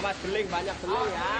Awas beling, banyak beling ya.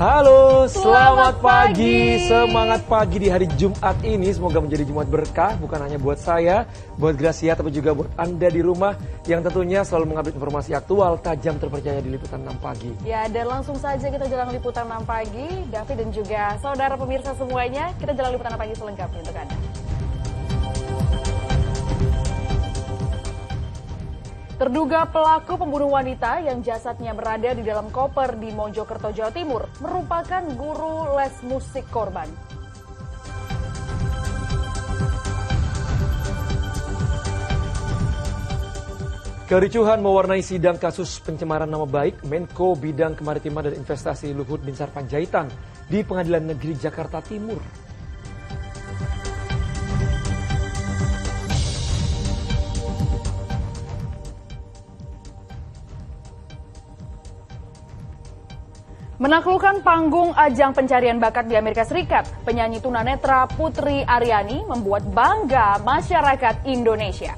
Halo, selamat pagi. Semangat pagi di hari Jumat ini. Semoga menjadi Jumat berkah, bukan hanya buat saya, buat Gracia, tapi juga buat Anda di rumah yang tentunya selalu mengupdate informasi aktual, tajam, terpercaya di Liputan 6 Pagi. Ya, dan langsung saja kita jalan Liputan 6 Pagi. David dan juga saudara pemirsa semuanya, kita jalan Liputan 6 Pagi selengkapnya untuk Anda. Terduga pelaku pembunuh wanita yang jasadnya berada di dalam koper di Mojokerto, Jawa Timur merupakan guru les musik korban. Kericuhan mewarnai sidang kasus pencemaran nama baik Menko Bidang Kemaritiman dan Investasi Luhut Binsar Panjaitan di Pengadilan Negeri Jakarta Timur. Menaklukkan panggung ajang pencarian bakat di Amerika Serikat, penyanyi tunanetra Putri Aryani membuat bangga masyarakat Indonesia.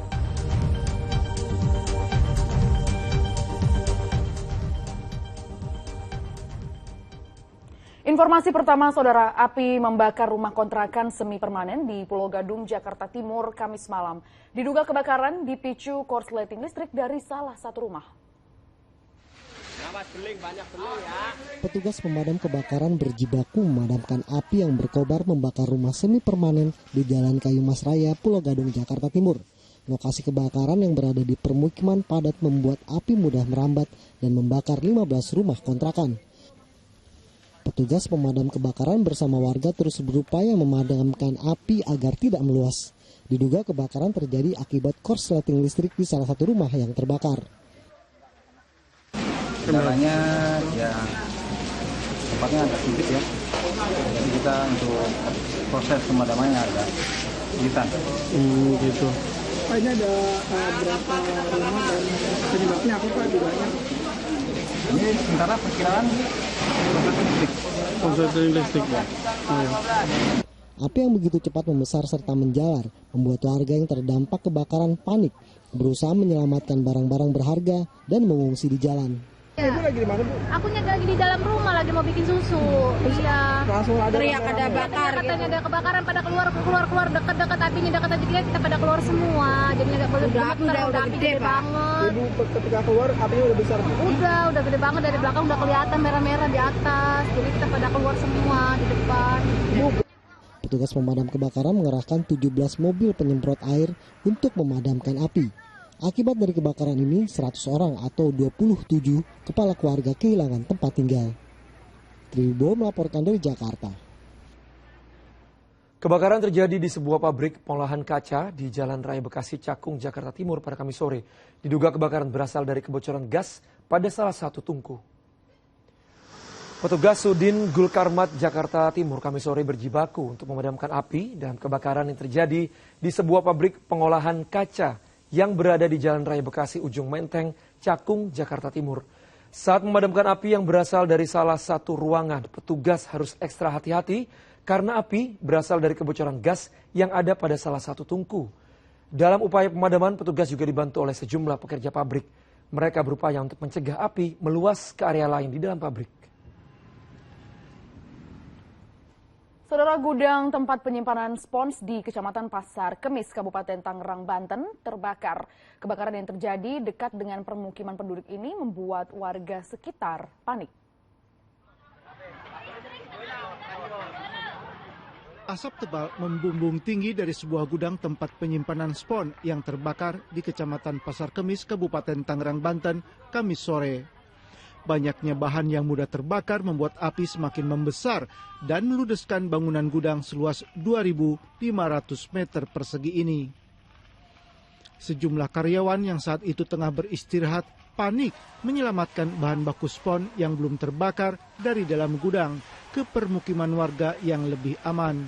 Informasi pertama, saudara, api membakar rumah kontrakan semi permanen di Pulau Gadung, Jakarta Timur, Kamis malam. Diduga kebakaran dipicu korsleting listrik dari salah satu rumah. Awas beling, banyak beling ya. Petugas pemadam kebakaran berjibaku memadamkan api yang berkobar membakar rumah semi permanen di Jalan Kayu Mas Raya, Pulau Gadung, Jakarta Timur. Lokasi kebakaran yang berada di permukiman padat membuat api mudah merambat dan membakar 15 rumah kontrakan. Petugas pemadam kebakaran bersama warga terus berupaya memadamkan api agar tidak meluas. Diduga kebakaran terjadi akibat korsleting listrik di salah satu rumah yang terbakar. Kendalanya ya tempatnya agak sempit ya, jadi kita untuk proses pemadamannya agak kesulitan. Gitu. Pak, ini ada berapa rumah dan penyebabnya apa Pak jumlahnya? Ini sementara perkiraan Korsleting listrik ya. Api yang begitu cepat membesar serta menjalar membuat warga yang terdampak kebakaran panik, berusaha menyelamatkan barang-barang berharga dan mengungsi di jalan. Ya. Ibu lagi di mana, Bu? Aku lagi di dalam rumah, lagi mau bikin susu. Iya. Langsung ada teriak ada bakar. Katanya ada kebakaran, pada keluar dekat-dekat apinya dekat aja kita pada keluar semua. Jadi nggak boleh udah api gede banget. Ibu ketika keluar apinya udah besar. Udah gede banget, dari belakang udah kelihatan merah-merah di atas. Jadi kita pada keluar semua di depan. Petugas pemadam kebakaran mengerahkan 17 mobil penyemprot air untuk memadamkan api. Akibat dari kebakaran ini, 100 orang atau 27 kepala keluarga kehilangan tempat tinggal. Tribo melaporkan dari Jakarta. Kebakaran terjadi di sebuah pabrik pengolahan kaca di Jalan Raya Bekasi, Cakung, Jakarta Timur pada Kamis sore. Diduga kebakaran berasal dari kebocoran gas pada salah satu tungku. Petugas Sudin Gulkarmat Jakarta Timur Kamis sore berjibaku untuk memadamkan api dalam kebakaran yang terjadi di sebuah pabrik pengolahan kaca yang berada di Jalan Raya Bekasi Ujung Menteng, Cakung, Jakarta Timur. Saat memadamkan api yang berasal dari salah satu ruangan, petugas harus ekstra hati-hati karena api berasal dari kebocoran gas yang ada pada salah satu tungku. Dalam upaya pemadaman, petugas juga dibantu oleh sejumlah pekerja pabrik. Mereka berupaya untuk mencegah api meluas ke area lain di dalam pabrik. Saudara, gudang tempat penyimpanan spons di Kecamatan Pasar Kemis, Kabupaten Tangerang, Banten terbakar. Kebakaran yang terjadi dekat dengan permukiman penduduk ini membuat warga sekitar panik. Asap tebal membumbung tinggi dari sebuah gudang tempat penyimpanan spons yang terbakar di Kecamatan Pasar Kemis, Kabupaten Tangerang, Banten, Kamis sore. Banyaknya bahan yang mudah terbakar membuat api semakin membesar dan meludeskan bangunan gudang seluas 2.500 meter persegi ini. Sejumlah karyawan yang saat itu tengah beristirahat panik menyelamatkan bahan baku spon yang belum terbakar dari dalam gudang ke permukiman warga yang lebih aman.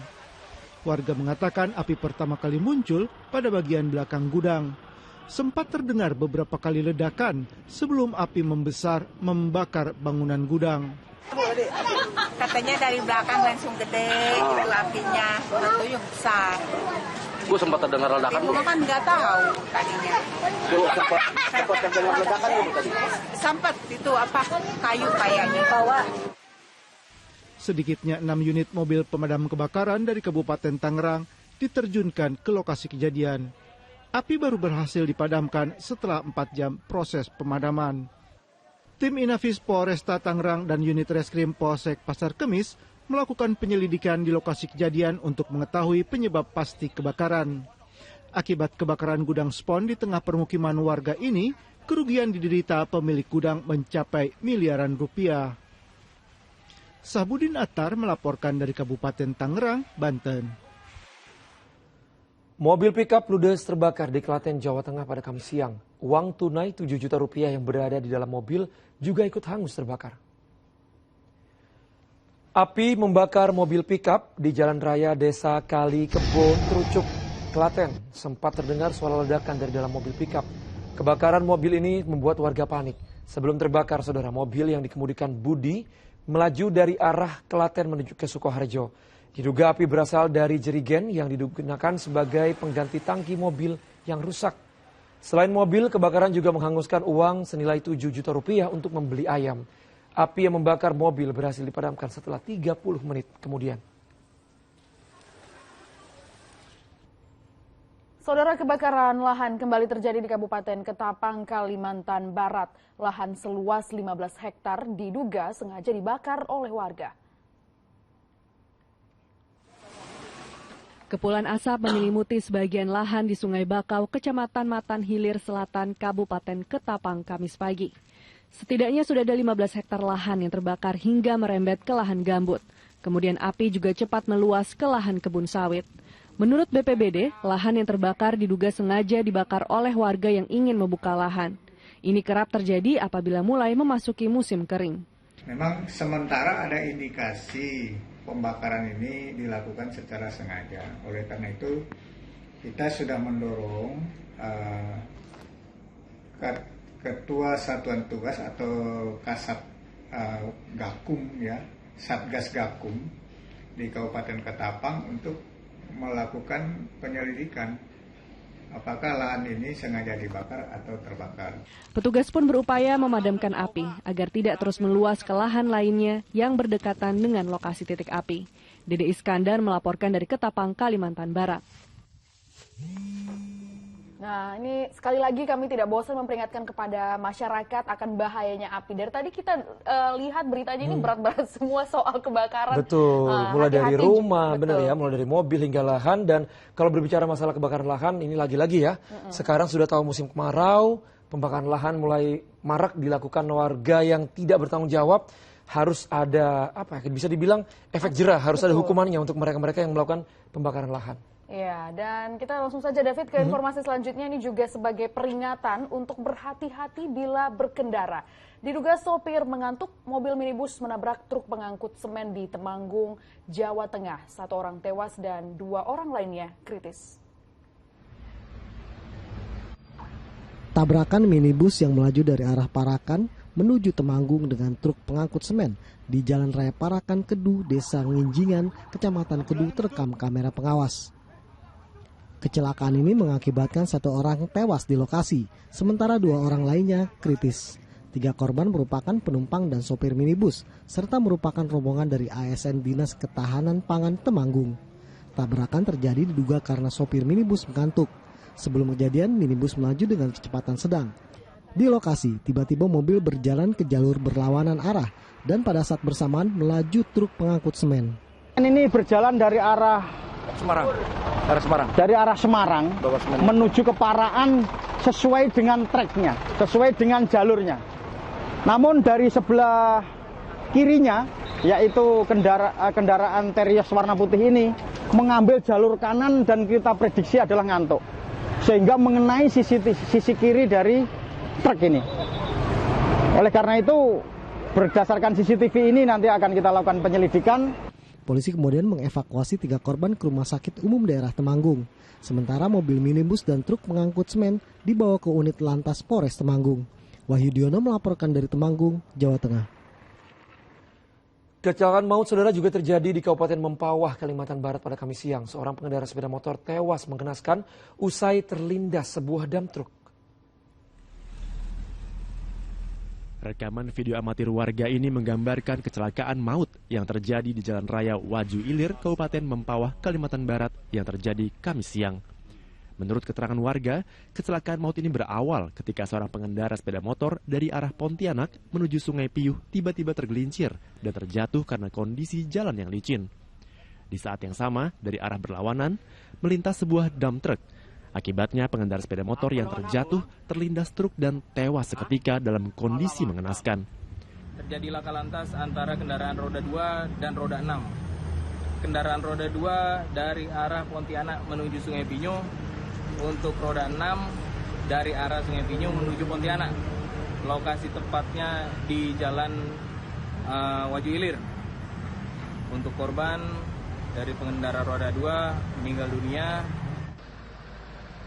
Warga mengatakan api pertama kali muncul pada bagian belakang gudang. Sempat terdengar beberapa kali ledakan sebelum api membesar membakar bangunan gudang. Katanya dari belakang langsung gede gitu apinya, itu yang besar. Bu sempat terdengar ledakan, Bu? Kan nggak tahu tadinya. Sempat terdengar ledakan, Bu, tadi? Sempat itu kayu kayaknya bawa. Sedikitnya 6 unit mobil pemadam kebakaran dari Kabupaten Tangerang diterjunkan ke lokasi kejadian. Api baru berhasil dipadamkan setelah 4 jam proses pemadaman. Tim Inafis Polresta Tangerang dan unit reskrim Polsek Pasar Kemis melakukan penyelidikan di lokasi kejadian untuk mengetahui penyebab pasti kebakaran. Akibat kebakaran gudang spon di tengah permukiman warga ini, kerugian diderita pemilik gudang mencapai miliaran rupiah. Sahbudin Attar melaporkan dari Kabupaten Tangerang, Banten. Mobil pickup ludes terbakar di Klaten, Jawa Tengah pada Kamis siang. Uang tunai 7 juta rupiah yang berada di dalam mobil juga ikut hangus terbakar. Api membakar mobil pickup di Jalan Raya Desa Kali Kebo, Trucuk, Klaten. Sempat terdengar suara ledakan dari dalam mobil pickup. Kebakaran mobil ini membuat warga panik. Sebelum terbakar, saudara, mobil yang dikemudikan Budi melaju dari arah Klaten menuju ke Sukoharjo. Diduga api berasal dari jerigen yang digunakan sebagai pengganti tangki mobil yang rusak. Selain mobil, kebakaran juga menghanguskan uang senilai 7 juta rupiah untuk membeli ayam. Api yang membakar mobil berhasil dipadamkan setelah 30 menit kemudian. Saudara, kebakaran lahan kembali terjadi di Kabupaten Ketapang, Kalimantan Barat. Lahan seluas 15 hektar diduga sengaja dibakar oleh warga. Kepulan asap menyelimuti sebagian lahan di Sungai Bakau, Kecamatan Matan Hilir Selatan, Kabupaten Ketapang, Kamis pagi. Setidaknya sudah ada 15 hektar lahan yang terbakar hingga merembet ke lahan gambut. Kemudian api juga cepat meluas ke lahan kebun sawit. Menurut BPBD, lahan yang terbakar diduga sengaja dibakar oleh warga yang ingin membuka lahan. Ini kerap terjadi apabila mulai memasuki musim kering. Memang sementara ada indikasi pembakaran ini dilakukan secara sengaja. Oleh karena itu, kita sudah mendorong Ketua Satuan Tugas atau Kasat Gakum, ya, Satgas Gakum di Kabupaten Ketapang untuk melakukan penyelidikan apakah lahan ini sengaja dibakar atau terbakar. Petugas pun berupaya memadamkan api agar tidak terus meluas ke lahan lainnya yang berdekatan dengan lokasi titik api. Dede Iskandar melaporkan dari Ketapang, Kalimantan Barat. Nah, ini sekali lagi kami tidak bosan memperingatkan kepada masyarakat akan bahayanya api. Dari tadi kita lihat beritanya ini berat-berat semua soal kebakaran. Betul, mulai dari rumah, betul. benar ya, mulai dari mobil hingga lahan. Dan kalau berbicara masalah kebakaran lahan, ini lagi-lagi ya, sekarang sudah tahu musim kemarau, pembakaran lahan mulai marak dilakukan warga yang tidak bertanggung jawab. Harus ada, bisa dibilang efek jerah, harus ada hukumannya untuk mereka-mereka yang melakukan pembakaran lahan. Ya, dan kita langsung saja David ke informasi selanjutnya. Ini juga sebagai peringatan untuk berhati-hati bila berkendara. Diduga sopir mengantuk, mobil minibus menabrak truk pengangkut semen di Temanggung, Jawa Tengah. 1 orang tewas dan 2 orang lainnya kritis. Tabrakan minibus yang melaju dari arah Parakan menuju Temanggung dengan truk pengangkut semen di Jalan Raya Parakan Kedu, Desa Nginjingan, Kecamatan Kedu terekam kamera pengawas. Kecelakaan ini mengakibatkan 1 orang tewas di lokasi, sementara 2 orang lainnya kritis. 3 korban merupakan penumpang dan sopir minibus, serta merupakan rombongan dari ASN Dinas Ketahanan Pangan Temanggung. Tabrakan terjadi diduga karena sopir minibus mengantuk. Sebelum kejadian, minibus melaju dengan kecepatan sedang. Di lokasi, tiba-tiba mobil berjalan ke jalur berlawanan arah, dan pada saat bersamaan melaju truk pengangkut semen. Ini berjalan dari arah Semarang. Dari arah Semarang menuju ke Paraan sesuai dengan treknya, sesuai dengan jalurnya. Namun dari sebelah kirinya, yaitu kendaraan Terios warna putih ini, mengambil jalur kanan dan kita prediksi adalah ngantuk. sehingga mengenai sisi kiri dari truk ini. Oleh karena itu, berdasarkan CCTV ini nanti akan kita lakukan penyelidikan. Polisi kemudian mengevakuasi 3 korban ke Rumah Sakit Umum Daerah Temanggung. Sementara mobil minibus dan truk mengangkut semen dibawa ke unit Lantas Polres Temanggung. Wahyu Diono melaporkan dari Temanggung, Jawa Tengah. Kecelakaan maut saudara juga terjadi di Kabupaten Mempawah, Kalimantan Barat pada Kamis siang. Seorang pengendara sepeda motor tewas mengenaskan usai terlindas sebuah dam truk. Rekaman video amatir warga ini menggambarkan kecelakaan maut yang terjadi di Jalan Raya Waju Ilir, Kabupaten Mempawah, Kalimantan Barat yang terjadi Kamis siang. Menurut keterangan warga, kecelakaan maut ini berawal ketika seorang pengendara sepeda motor dari arah Pontianak menuju Sungai Piyuh tiba-tiba tergelincir dan terjatuh karena kondisi jalan yang licin. Di saat yang sama, dari arah berlawanan, melintas sebuah dam truk. Akibatnya pengendara sepeda motor yang terjatuh terlindas truk dan tewas seketika dalam kondisi mengenaskan. Terjadi laka lantas antara kendaraan roda 2 dan roda 6. Kendaraan roda 2 dari arah Pontianak menuju Sungai Pinyu, untuk roda 6 dari arah Sungai Pinyu menuju Pontianak. Lokasi tepatnya di Jalan Waju Ilir. Untuk korban dari pengendara roda 2 meninggal dunia.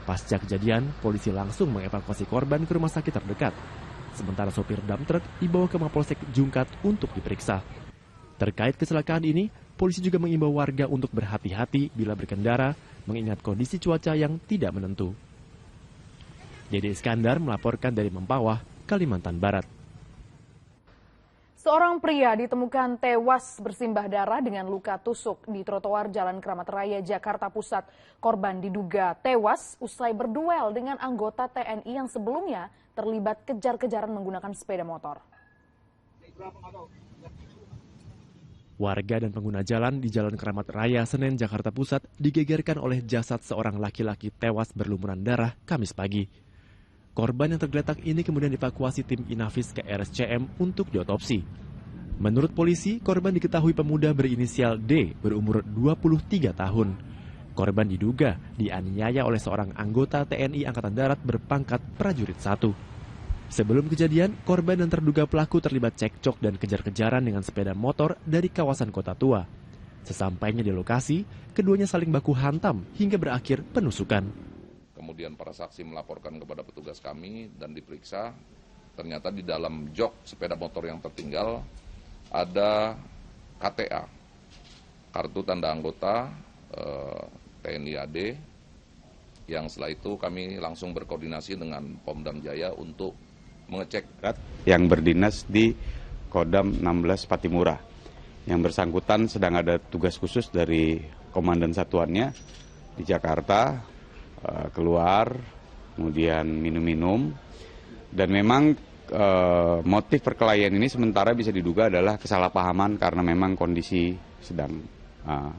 Pasca kejadian, polisi langsung mengevakuasi korban ke rumah sakit terdekat. Sementara sopir dam truk dibawa ke Mapolsek Jungkat untuk diperiksa. Terkait kecelakaan ini, polisi juga mengimbau warga untuk berhati-hati bila berkendara, mengingat kondisi cuaca yang tidak menentu. Dede Iskandar melaporkan dari Mempawah, Kalimantan Barat. Seorang pria ditemukan tewas bersimbah darah dengan luka tusuk di trotoar Jalan Keramat Raya, Jakarta Pusat. Korban diduga tewas usai berduel dengan anggota TNI yang sebelumnya terlibat kejar-kejaran menggunakan sepeda motor. Warga dan pengguna jalan di Jalan Keramat Raya, Senen, Jakarta Pusat digegerkan oleh jasad seorang laki-laki tewas berlumuran darah Kamis pagi. Korban yang tergeletak ini kemudian dievakuasi tim Inafis ke RSCM untuk diotopsi. Menurut polisi, korban diketahui pemuda berinisial D berumur 23 tahun. Korban diduga dianiaya oleh seorang anggota TNI Angkatan Darat berpangkat prajurit 1. Sebelum kejadian, korban dan terduga pelaku terlibat cekcok dan kejar-kejaran dengan sepeda motor dari kawasan Kota Tua. Sesampainya di lokasi, keduanya saling baku hantam hingga berakhir penusukan. Kemudian para saksi melaporkan kepada petugas kami dan diperiksa. Ternyata di dalam jok sepeda motor yang tertinggal ada KTA, kartu tanda anggota TNI AD, yang setelah itu kami langsung berkoordinasi dengan Pomdam Jaya untuk mengecek. Yang berdinas di Kodam 16 Patimura. Yang bersangkutan sedang ada tugas khusus dari komandan satuannya di Jakarta, keluar, kemudian minum-minum, dan memang motif perkelahian ini sementara bisa diduga adalah kesalahpahaman karena memang kondisi sedang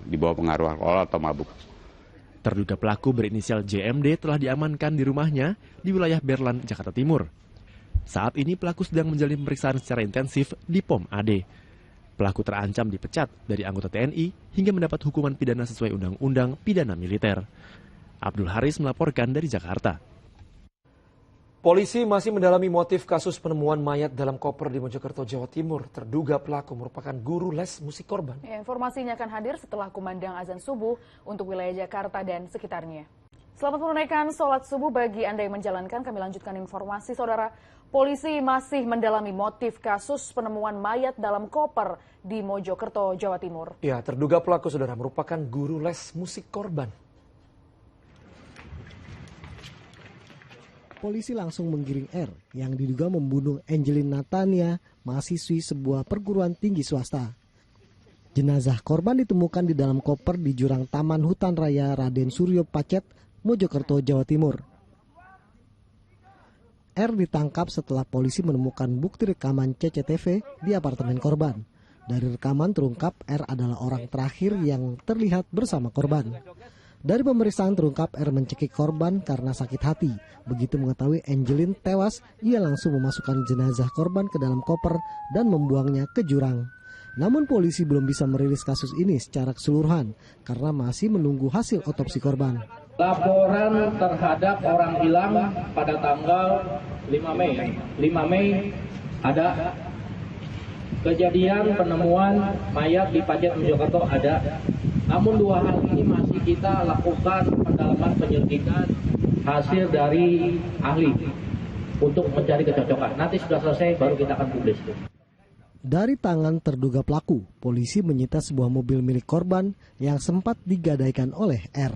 di bawah pengaruh alkohol atau mabuk. Terduga pelaku berinisial JMD telah diamankan di rumahnya di wilayah Berlan, Jakarta Timur. Saat ini pelaku sedang menjalani pemeriksaan secara intensif di POM AD. Pelaku terancam dipecat dari anggota TNI hingga mendapat hukuman pidana sesuai Undang-Undang Pidana Militer. Abdul Haris melaporkan dari Jakarta. Polisi masih mendalami motif kasus penemuan mayat dalam koper di Mojokerto, Jawa Timur. Terduga pelaku merupakan guru les musik korban. Ya, informasinya akan hadir setelah kumandang azan subuh untuk wilayah Jakarta dan sekitarnya. Selamat menunaikan sholat subuh bagi Anda yang menjalankan. Kami lanjutkan informasi, saudara. Polisi masih mendalami motif kasus penemuan mayat dalam koper di Mojokerto, Jawa Timur. Ya, terduga pelaku, saudara, merupakan guru les musik korban. Polisi langsung menggiring R yang diduga membunuh Angelin Natania, mahasiswi sebuah perguruan tinggi swasta. Jenazah korban ditemukan di dalam koper di jurang Taman Hutan Raya Raden Suryo Pacet, Mojokerto, Jawa Timur. R ditangkap setelah polisi menemukan bukti rekaman CCTV di apartemen korban. Dari rekaman terungkap R adalah orang terakhir yang terlihat bersama korban. Dari pemeriksaan terungkap R mencekik korban karena sakit hati. Begitu mengetahui Angelin tewas, ia langsung memasukkan jenazah korban ke dalam koper dan membuangnya ke jurang. Namun polisi belum bisa merilis kasus ini secara keseluruhan karena masih menunggu hasil otopsi korban. Laporan terhadap orang hilang pada tanggal 5 Mei. 5 Mei ada kejadian penemuan mayat di Pacet Mojokerto ada. Namun 2 hal ini masih kita lakukan pendalaman penyelidikan hasil dari ahli untuk mencari kecocokan. Nanti sudah selesai baru kita akan publis. Dari tangan terduga pelaku, polisi menyita sebuah mobil milik korban yang sempat digadaikan oleh R.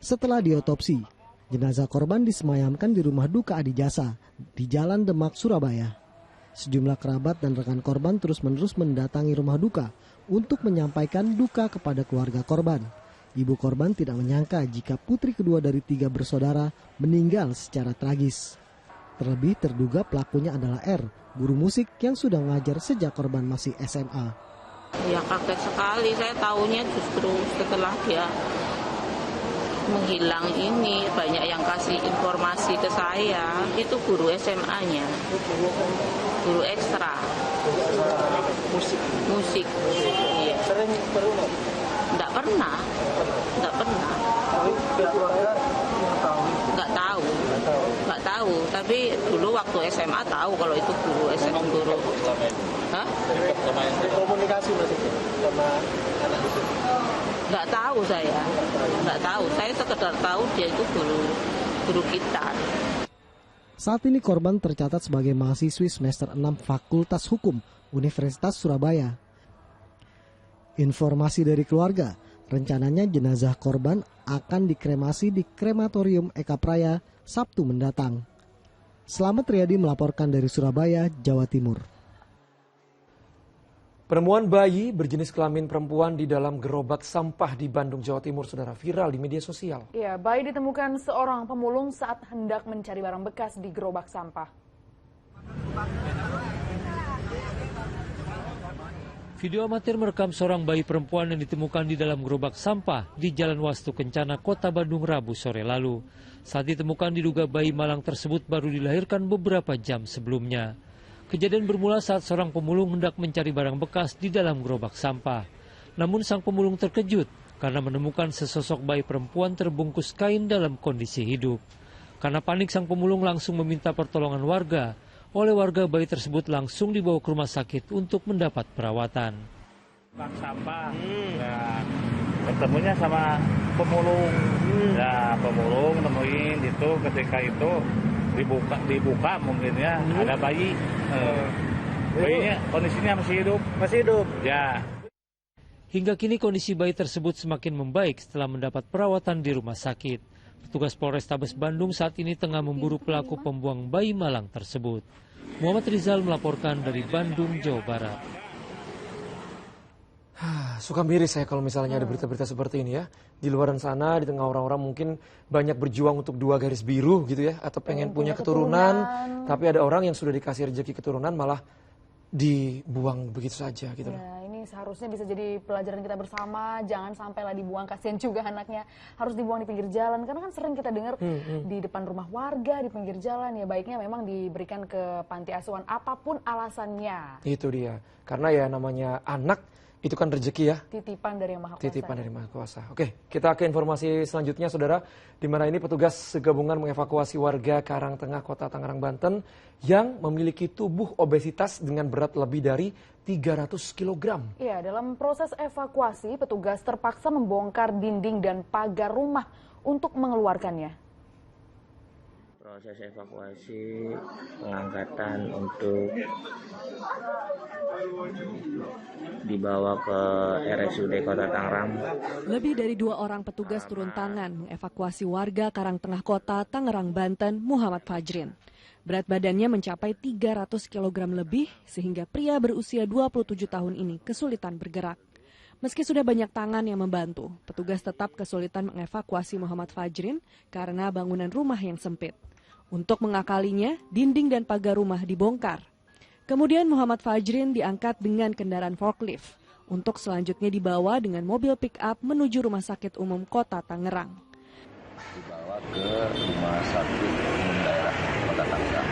Setelah diotopsi, jenazah korban disemayamkan di rumah duka Adijasa di Jalan Demak, Surabaya. Sejumlah kerabat dan rekan korban terus-menerus mendatangi rumah duka untuk menyampaikan duka kepada keluarga korban. Ibu korban tidak menyangka jika putri kedua dari 3 bersaudara meninggal secara tragis. Terlebih terduga pelakunya adalah R, guru musik yang sudah mengajar sejak korban masih SMA. Ya kaget sekali, saya tahunya justru setelah dia menghilang ini, banyak yang kasih informasi ke saya, itu guru SMA-nya, guru ekstra. Musik. Iya. Sering berulang? Nggak pernah. Nggak tahu. Tapi dulu waktu SMA tahu kalau itu guru SMA guru. Hah? Komunikasi maksudnya sama anak itu? Nggak tahu saya. Saya sekedar tahu dia itu guru kita. Saat ini korban tercatat sebagai mahasiswi semester 6 Fakultas Hukum Universitas Surabaya. Informasi dari keluarga, rencananya jenazah korban akan dikremasi di Krematorium Eka Praya Sabtu mendatang. Slamet Riyadi melaporkan dari Surabaya, Jawa Timur. Penemuan bayi berjenis kelamin perempuan di dalam gerobak sampah di Bandung, Jawa Timur, saudara, viral di media sosial. Ya, bayi ditemukan seorang pemulung saat hendak mencari barang bekas di gerobak sampah. Video amatir merekam seorang bayi perempuan yang ditemukan di dalam gerobak sampah di Jalan Wastu Kencana, Kota Bandung, Rabu sore lalu. Saat ditemukan diduga bayi malang tersebut baru dilahirkan beberapa jam sebelumnya. Kejadian bermula saat seorang pemulung hendak mencari barang bekas di dalam gerobak sampah. Namun sang pemulung terkejut karena menemukan sesosok bayi perempuan terbungkus kain dalam kondisi hidup. Karena panik, sang pemulung langsung meminta pertolongan warga. Oleh warga, bayi tersebut langsung dibawa ke rumah sakit untuk mendapat perawatan. Bak sampah, nah, ketemunya sama pemulung. Ya, pemulung nemuin itu, ketika itu dibuka mungkin ya, ada bayi. Bayinya kondisinya masih hidup. Ya. Hingga kini kondisi bayi tersebut semakin membaik setelah mendapat perawatan di rumah sakit. Petugas Polrestabes Bandung saat ini tengah memburu pelaku pembuang bayi malang tersebut. Muhammad Rizal melaporkan dari Bandung, Jawa Barat. Suka miris saya kalau misalnya ada berita-berita seperti ini ya. Di luar sana, di tengah orang-orang mungkin banyak berjuang untuk 2 garis biru gitu ya. Atau pengen punya keturunan. Tapi ada orang yang sudah dikasih rezeki keturunan malah dibuang begitu saja gitu. Ya, ini seharusnya bisa jadi pelajaran kita bersama. Jangan sampailah dibuang, kasihan juga anaknya. Harus dibuang di pinggir jalan. Karena kan sering kita dengar di depan rumah warga, di pinggir jalan. Ya baiknya memang diberikan ke panti asuhan apapun alasannya. Itu dia. Karena ya namanya anak itu kan rezeki ya. Titipan dari Yang Maha Kuasa. Titipan dari Maha Kuasa. Oke, kita ke informasi selanjutnya, saudara. Di mana ini petugas gabungan mengevakuasi warga Karangtengah, Kota Tangerang, Banten yang memiliki tubuh obesitas dengan berat lebih dari 300 kg. Iya, dalam proses evakuasi, petugas terpaksa membongkar dinding dan pagar rumah untuk mengeluarkannya. Proses evakuasi, pengangkatan untuk dibawa ke RSUD Kota Tangerang. Lebih dari 2 orang petugas turun tangan mengevakuasi warga Karangtengah Kota Tangerang, Banten, Muhammad Fajrin. Berat badannya mencapai 300 kg lebih sehingga pria berusia 27 tahun ini kesulitan bergerak. Meski sudah banyak tangan yang membantu, petugas tetap kesulitan mengevakuasi Muhammad Fajrin karena bangunan rumah yang sempit. Untuk mengakalinya, dinding dan pagar rumah dibongkar. Kemudian Muhammad Fajrin diangkat dengan kendaraan forklift untuk selanjutnya dibawa dengan mobil pick-up menuju Rumah Sakit Umum Kota Tangerang. Dibawa ke Rumah Sakit Umum Daerah Kota Tangerang.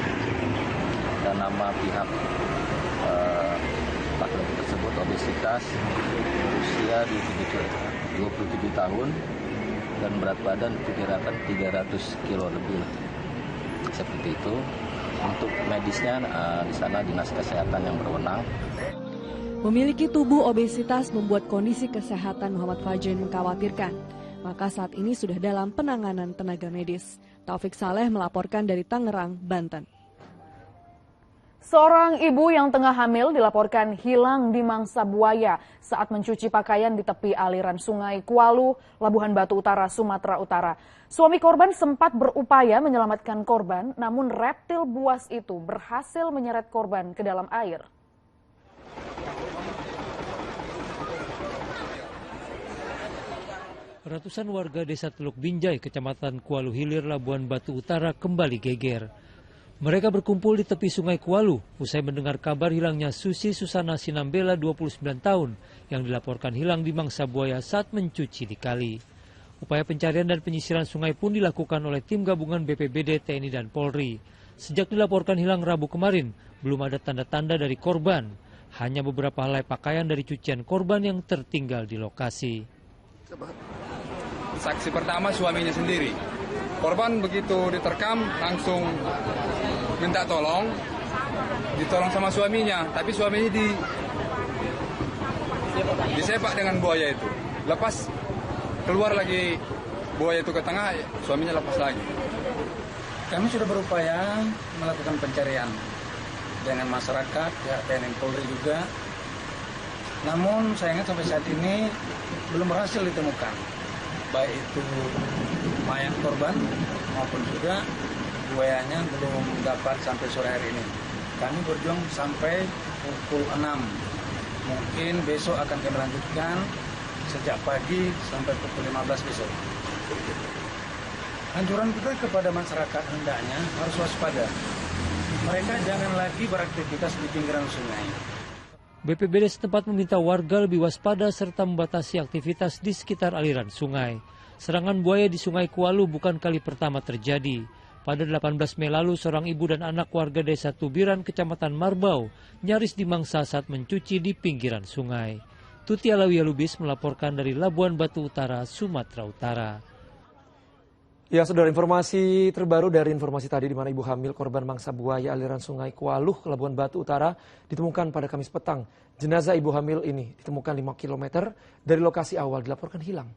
Dan nama pihak laki-laki tersebut obesitas, berusia 27 tahun, dan berat badan diperkirakan 300 kilo lebih. Seperti itu. Untuk medisnya di sana dinas kesehatan yang berwenang. Memiliki tubuh obesitas membuat kondisi kesehatan Muhammad Fajrin mengkhawatirkan. Maka saat ini sudah dalam penanganan tenaga medis. Taufik Saleh melaporkan dari Tangerang, Banten. Seorang ibu yang tengah hamil dilaporkan hilang di mangsa buaya saat mencuci pakaian di tepi aliran sungai Kualu, Labuhan Batu Utara, Sumatera Utara. Suami korban sempat berupaya menyelamatkan korban, namun reptil buas itu berhasil menyeret korban ke dalam air. Ratusan warga desa Teluk Binjai, Kecamatan Kualu Hilir, Labuhan Batu Utara kembali geger. Mereka berkumpul di tepi sungai Kualu usai mendengar kabar hilangnya Susi Susana Sinambela 29 tahun yang dilaporkan hilang di mangsa buaya saat mencuci di kali. Upaya pencarian dan penyisiran sungai pun dilakukan oleh tim gabungan BPBD, TNI, dan Polri. Sejak dilaporkan hilang Rabu kemarin, belum ada tanda-tanda dari korban. Hanya beberapa helai pakaian dari cucian korban yang tertinggal di lokasi. Saksi pertama suaminya sendiri. Korban begitu diterkam langsung minta tolong, ditolong sama suaminya, tapi suaminya disepak dengan buaya itu. Lepas keluar lagi buaya itu ke tengah, suaminya lepas lagi. Kami sudah berupaya melakukan pencarian dengan masyarakat, ya TNI Polri juga. Namun sayangnya sampai saat ini belum berhasil ditemukan, baik itu mayat korban maupun juga buayanya belum dapat sampai sore hari ini. Kami berjuang sampai pukul 6. Mungkin besok akan kami lanjutkan sejak pagi sampai pukul 15 besok. Anjuran kita kepada masyarakat hendaknya harus waspada. Mereka jangan lagi beraktivitas di pinggiran sungai. BPBD setempat meminta warga lebih waspada serta membatasi aktivitas di sekitar aliran sungai. Serangan buaya di Sungai Kualu bukan kali pertama terjadi. Pada 18 Mei lalu, seorang ibu dan anak warga desa Tubiran, Kecamatan Marbau, nyaris dimangsa saat mencuci di pinggiran sungai. Tuti Alawiyah Lubis melaporkan dari Labuhan Batu Utara, Sumatera Utara. Ya, saudara, informasi terbaru dari informasi tadi di mana ibu hamil korban mangsa buaya aliran sungai Kualu, Labuhan Batu Utara ditemukan pada Kamis petang. Jenazah ibu hamil ini ditemukan 5 km dari lokasi awal dilaporkan hilang.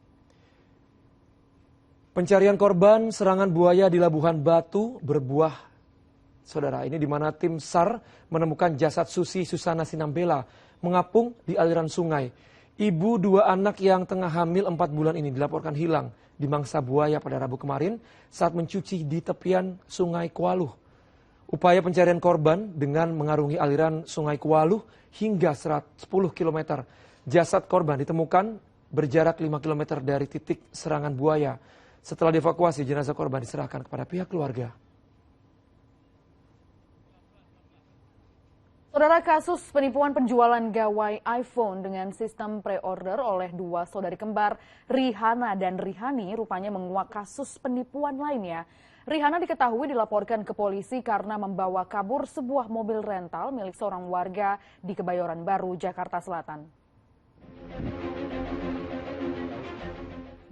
Pencarian korban serangan buaya di Labuhan Batu berbuah, saudara, ini di mana tim SAR menemukan jasad Susi Susana Sinambela mengapung di aliran sungai. Ibu 2 anak yang tengah hamil 4 bulan ini dilaporkan hilang di mangsa buaya pada Rabu kemarin saat mencuci di tepian sungai Kualu. Upaya pencarian korban dengan mengarungi aliran sungai Kualu hingga 10 km. Jasad korban ditemukan berjarak 5 km dari titik serangan buaya. Setelah dievakuasi, jenazah korban diserahkan kepada pihak keluarga. Saudara, kasus penipuan penjualan gawai iPhone dengan sistem pre-order oleh 2 saudari kembar, Rihanna dan Rihani, rupanya menguak kasus penipuan lainnya. Rihanna diketahui dilaporkan ke polisi karena membawa kabur sebuah mobil rental milik seorang warga di Kebayoran Baru, Jakarta Selatan.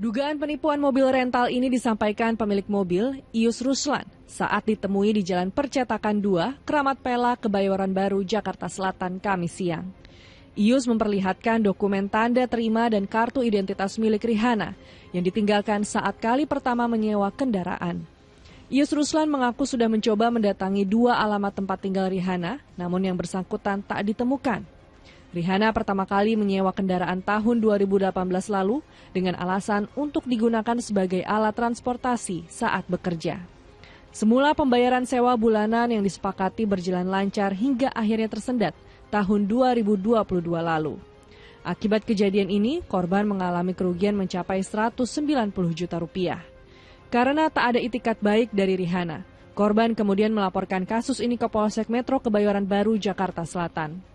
Dugaan penipuan mobil rental ini disampaikan pemilik mobil, Ius Ruslan, saat ditemui di Jalan Percetakan 2, Keramat Pela, Kebayoran Baru, Jakarta Selatan, Kamis siang. Ius memperlihatkan dokumen tanda terima dan kartu identitas milik Rihanna yang ditinggalkan saat kali pertama menyewa kendaraan. Ius Ruslan mengaku sudah mencoba mendatangi 2 alamat tempat tinggal Rihanna, namun yang bersangkutan tak ditemukan. Rihanna pertama kali menyewa kendaraan tahun 2018 lalu dengan alasan untuk digunakan sebagai alat transportasi saat bekerja. Semula pembayaran sewa bulanan yang disepakati berjalan lancar hingga akhirnya tersendat tahun 2022 lalu. Akibat kejadian ini, korban mengalami kerugian mencapai 190 juta rupiah. Karena tak ada itikat baik dari Rihanna, korban kemudian melaporkan kasus ini ke Polsek Metro Kebayoran Baru, Jakarta Selatan.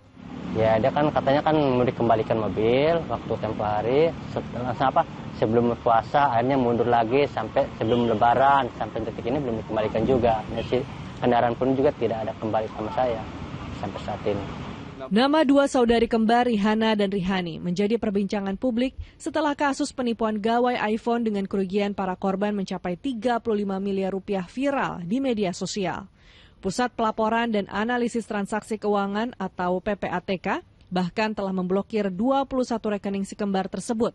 Ya, dia kan katanya kan mau dikembalikan mobil waktu tempo hari sebelum puasa, akhirnya mundur lagi sampai sebelum lebaran, sampai detik ini belum dikembalikan juga. Kendaraan pun juga tidak ada kembali sama saya sampai saat ini. Nama dua saudari kembar Rihana dan Rihani menjadi perbincangan publik setelah kasus penipuan gawai iPhone dengan kerugian para korban mencapai 35 miliar rupiah viral di media sosial. Pusat Pelaporan dan Analisis Transaksi Keuangan atau PPATK bahkan telah memblokir 21 rekening si kembar tersebut.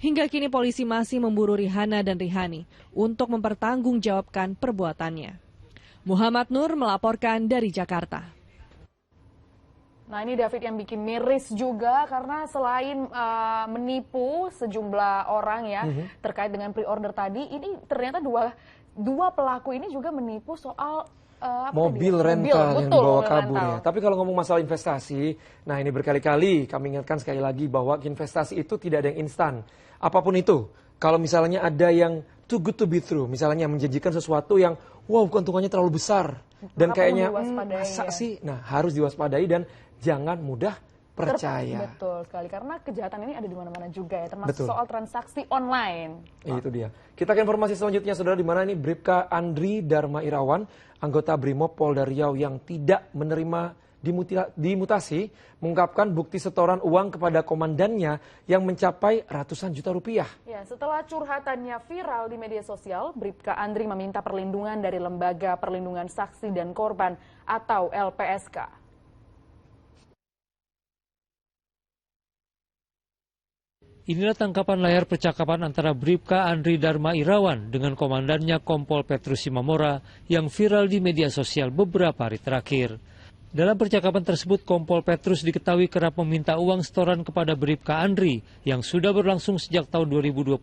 Hingga kini polisi masih memburu Rihana dan Rihani untuk mempertanggungjawabkan perbuatannya. Muhammad Nur melaporkan dari Jakarta. Nah ini David yang bikin miris juga karena selain menipu sejumlah orang ya terkait dengan pre-order tadi, ini ternyata dua pelaku ini juga menipu soal mobil rental yang dibawa kabur ya. Tapi kalau ngomong masalah investasi, nah ini berkali-kali kami ingatkan sekali lagi bahwa investasi itu tidak ada yang instan. Apapun itu, kalau misalnya ada yang too good to be true, misalnya menjanjikan sesuatu yang wow keuntungannya terlalu besar dan kayaknya masa sih, nah harus diwaspadai dan jangan mudah percaya. Betul sekali, karena kejahatan ini ada di mana-mana juga ya, termasuk soal transaksi online. Itu dia. Kita ke informasi selanjutnya, saudara, di mana ini Bribka Andri Dharma Irawan, anggota Brimob Polda Riau yang tidak menerima dimutasi, mengungkapkan bukti setoran uang kepada komandannya yang mencapai ratusan juta rupiah. Ya, setelah curhatannya viral di media sosial, Bribka Andri meminta perlindungan dari Lembaga Perlindungan Saksi dan Korban atau LPSK. Inilah tangkapan layar percakapan antara Bribka Andri Dharma Irawan dengan komandannya Kompol Petrus Simamora yang viral di media sosial beberapa hari terakhir. Dalam percakapan tersebut, Kompol Petrus diketahui kerap meminta uang setoran kepada Bribka Andri yang sudah berlangsung sejak tahun 2021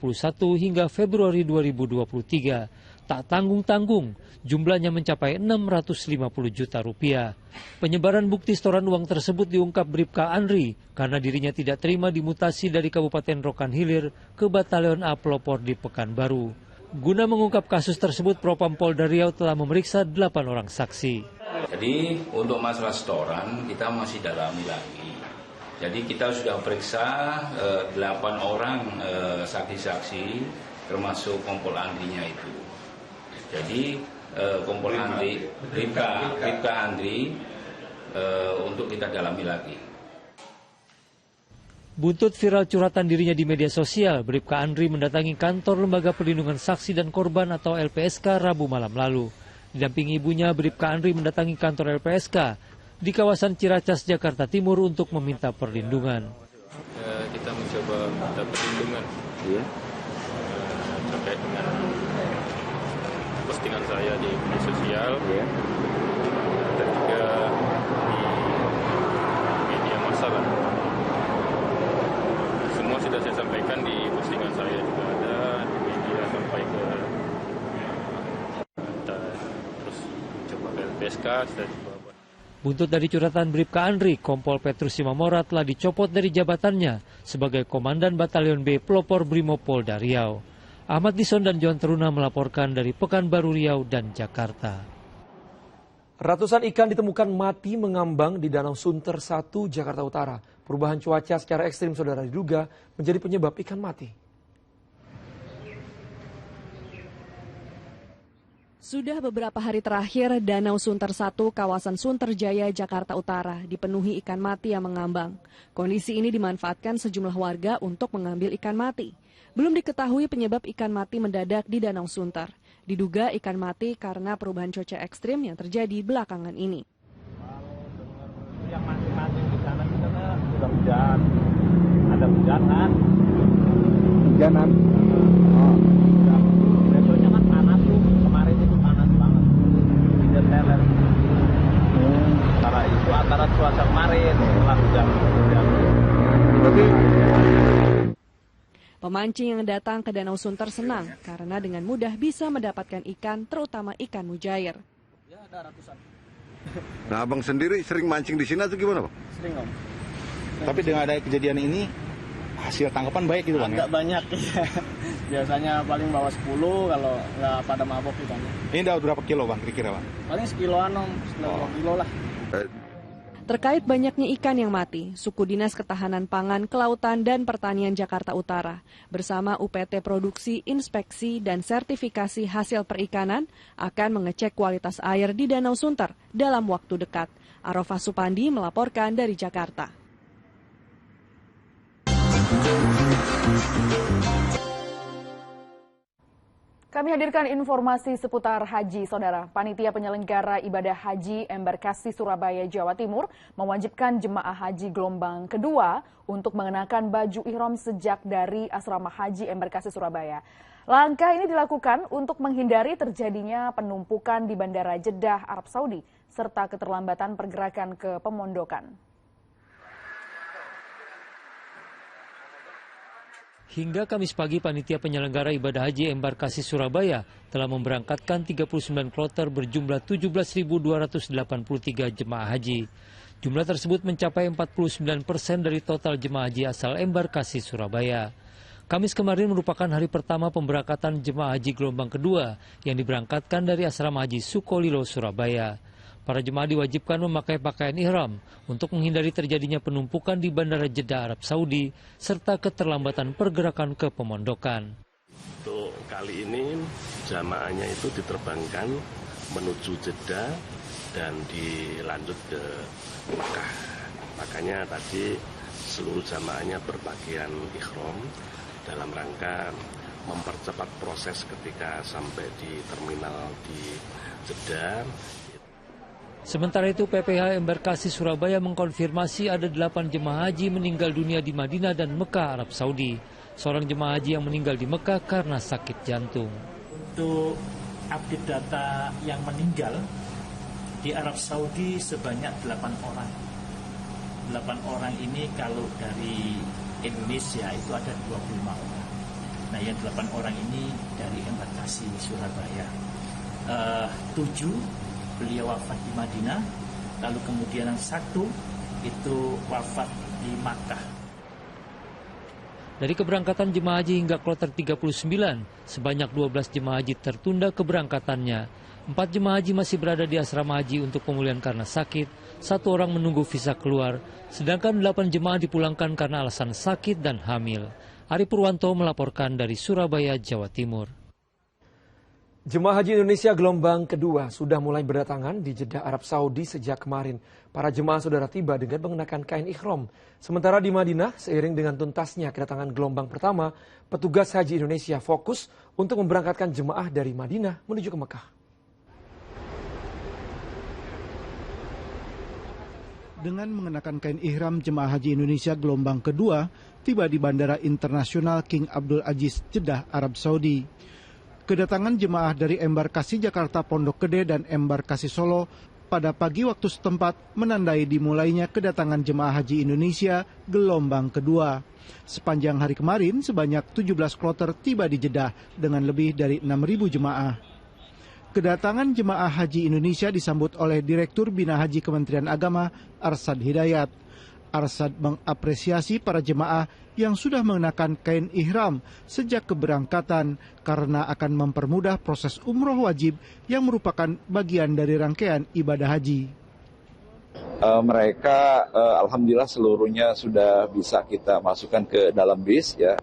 hingga Februari 2023. Tak tanggung-tanggung, jumlahnya mencapai 650 juta rupiah. Penyebaran bukti setoran uang tersebut diungkap Bribka Andri karena dirinya tidak terima dimutasi dari Kabupaten Rokan Hilir ke Batalion A Pelopor di Pekanbaru. Guna mengungkap kasus tersebut, Propam Polda Riau telah memeriksa 8 orang saksi. Jadi untuk masalah setoran kita masih dalami lagi. Jadi kita sudah periksa 8 orang saksi-saksi termasuk Kompol Andrinya itu. Jadi Kompol Andri, Bribka Andri untuk kita dalami lagi. Buntut viral curhatan dirinya di media sosial, Bribka Andri mendatangi kantor Lembaga Perlindungan Saksi dan Korban atau LPSK Rabu malam lalu. Didampingi ibunya, Bribka Andri mendatangi kantor LPSK di kawasan Ciracas, Jakarta Timur untuk meminta perlindungan. Kita mencoba minta perlindungan terkait dengan postingan saya di media sosial dan juga di media massa lah. Semua sudah saya sampaikan di postingan saya juga ada di media sampai ke terus coba ke LPSK. Buntut dari curhatan Bribka Andri, Kompol Petrus Simamora telah dicopot dari jabatannya sebagai Komandan Batalion B Pelopor Brimob Polda Riau. Ahmad Dison dan John Teruna melaporkan dari Pekanbaru Riau dan Jakarta. Ratusan ikan ditemukan mati mengambang di Danau Sunter 1, Jakarta Utara. Perubahan cuaca secara ekstrim, saudara, diduga menjadi penyebab ikan mati. Sudah beberapa hari terakhir, Danau Sunter 1, kawasan Sunterjaya, Jakarta Utara, dipenuhi ikan mati yang mengambang. Kondisi ini dimanfaatkan sejumlah warga untuk mengambil ikan mati. Belum diketahui penyebab ikan mati mendadak di Danau Sunter. Diduga ikan mati karena perubahan cuaca ekstrim yang terjadi belakangan ini. Yang mati-mati di sana kita sudah hujan. Ada hujanan. Hujanan? Besoknya kan panas tuh. Kemarin itu panas banget. Tidak teler. Antara cuaca kemarin setelah hujan. Berarti pemancing yang datang ke Danau Sunter senang karena dengan mudah bisa mendapatkan ikan, terutama ikan mujair. Ya, ada ratusan. Nah, abang sendiri sering mancing di sini atau gimana, Pak? Sering, Om. Tapi dengan ada kejadian ini, hasil tangkapan baik gitu, Bang? Enggak banyak, ya. Biasanya paling bawa 10 kalau nggak pada mabok ikannya. Ini dapat berapa kilo, Bang, kira-kira, Bang? Paling sekiloan, Om. 2 kilo lah. Terkait banyaknya ikan yang mati, Suku Dinas Ketahanan Pangan, Kelautan, dan Pertanian Jakarta Utara bersama UPT Produksi, Inspeksi, dan Sertifikasi Hasil Perikanan akan mengecek kualitas air di Danau Sunter dalam waktu dekat Arafah Supandi melaporkan dari Jakarta. Kami hadirkan informasi seputar haji, Saudara. Panitia penyelenggara ibadah haji Embarkasi Surabaya, Jawa Timur mewajibkan jemaah haji gelombang kedua untuk mengenakan baju ihram sejak dari asrama haji Embarkasi Surabaya. Langkah ini dilakukan untuk menghindari terjadinya penumpukan di Bandara Jeddah, Arab Saudi, serta keterlambatan pergerakan ke pemondokan. Hingga Kamis pagi, panitia penyelenggara ibadah haji Embarkasi Surabaya telah memberangkatkan 39 kloter berjumlah 17.283 jemaah haji. Jumlah tersebut mencapai 49% dari total jemaah haji asal Embarkasi Surabaya. Kamis kemarin merupakan hari pertama pemberangkatan jemaah haji gelombang kedua yang diberangkatkan dari asrama haji Sukolilo, Surabaya. Para jemaah diwajibkan memakai pakaian ihram untuk menghindari terjadinya penumpukan di Bandara Jeddah, Arab Saudi, serta keterlambatan pergerakan ke pemondokan. Untuk kali ini jamaahnya itu diterbangkan menuju Jeddah dan dilanjut ke Mekah. Makanya tadi seluruh jamaahnya berpakaian ihram dalam rangka mempercepat proses ketika sampai di terminal di Jeddah. Sementara itu, PPH Embarkasi Surabaya mengkonfirmasi ada 8 jemaah haji meninggal dunia di Madinah dan Mekah, Arab Saudi. Seorang jemaah haji yang meninggal di Mekah karena sakit jantung. Untuk update data yang meninggal di Arab Saudi sebanyak 8 orang. 8 orang ini kalau dari Indonesia itu ada 25 orang. Nah, yang 8 orang ini dari Embarkasi Surabaya. 7 beliau wafat di Madinah, lalu kemudian yang 1 itu wafat di Makkah. Dari keberangkatan jemaah haji hingga kloter 39, sebanyak 12 jemaah haji tertunda keberangkatannya. 4 jemaah haji masih berada di asrama haji untuk pemulihan karena sakit, 1 orang menunggu visa keluar, sedangkan 8 jemaah dipulangkan karena alasan sakit dan hamil. Ari Purwanto melaporkan dari Surabaya, Jawa Timur. Jemaah Haji Indonesia gelombang kedua sudah mulai berdatangan di Jeddah, Arab Saudi sejak kemarin. Para jemaah saudara tiba dengan mengenakan kain ikhram. Sementara di Madinah, seiring dengan tuntasnya kedatangan gelombang pertama, petugas Haji Indonesia fokus untuk memberangkatkan jemaah dari Madinah menuju ke Mekah. Dengan mengenakan kain ihram, jemaah Haji Indonesia gelombang kedua tiba di Bandara Internasional King Abdul Aziz, Jeddah, Arab Saudi. Kedatangan jemaah dari Embarkasi Jakarta Pondok Gede dan Embarkasi Solo pada pagi waktu setempat menandai dimulainya kedatangan jemaah haji Indonesia gelombang kedua. Sepanjang hari kemarin, sebanyak 17 kloter tiba di Jeddah dengan lebih dari 6.000 jemaah. Kedatangan jemaah haji Indonesia disambut oleh Direktur Bina Haji Kementerian Agama, Arsad Hidayat. Arsad mengapresiasi para jemaah yang sudah mengenakan kain ihram sejak keberangkatan karena akan mempermudah proses umroh wajib yang merupakan bagian dari rangkaian ibadah haji. Mereka alhamdulillah seluruhnya sudah bisa kita masukkan ke dalam bis ya.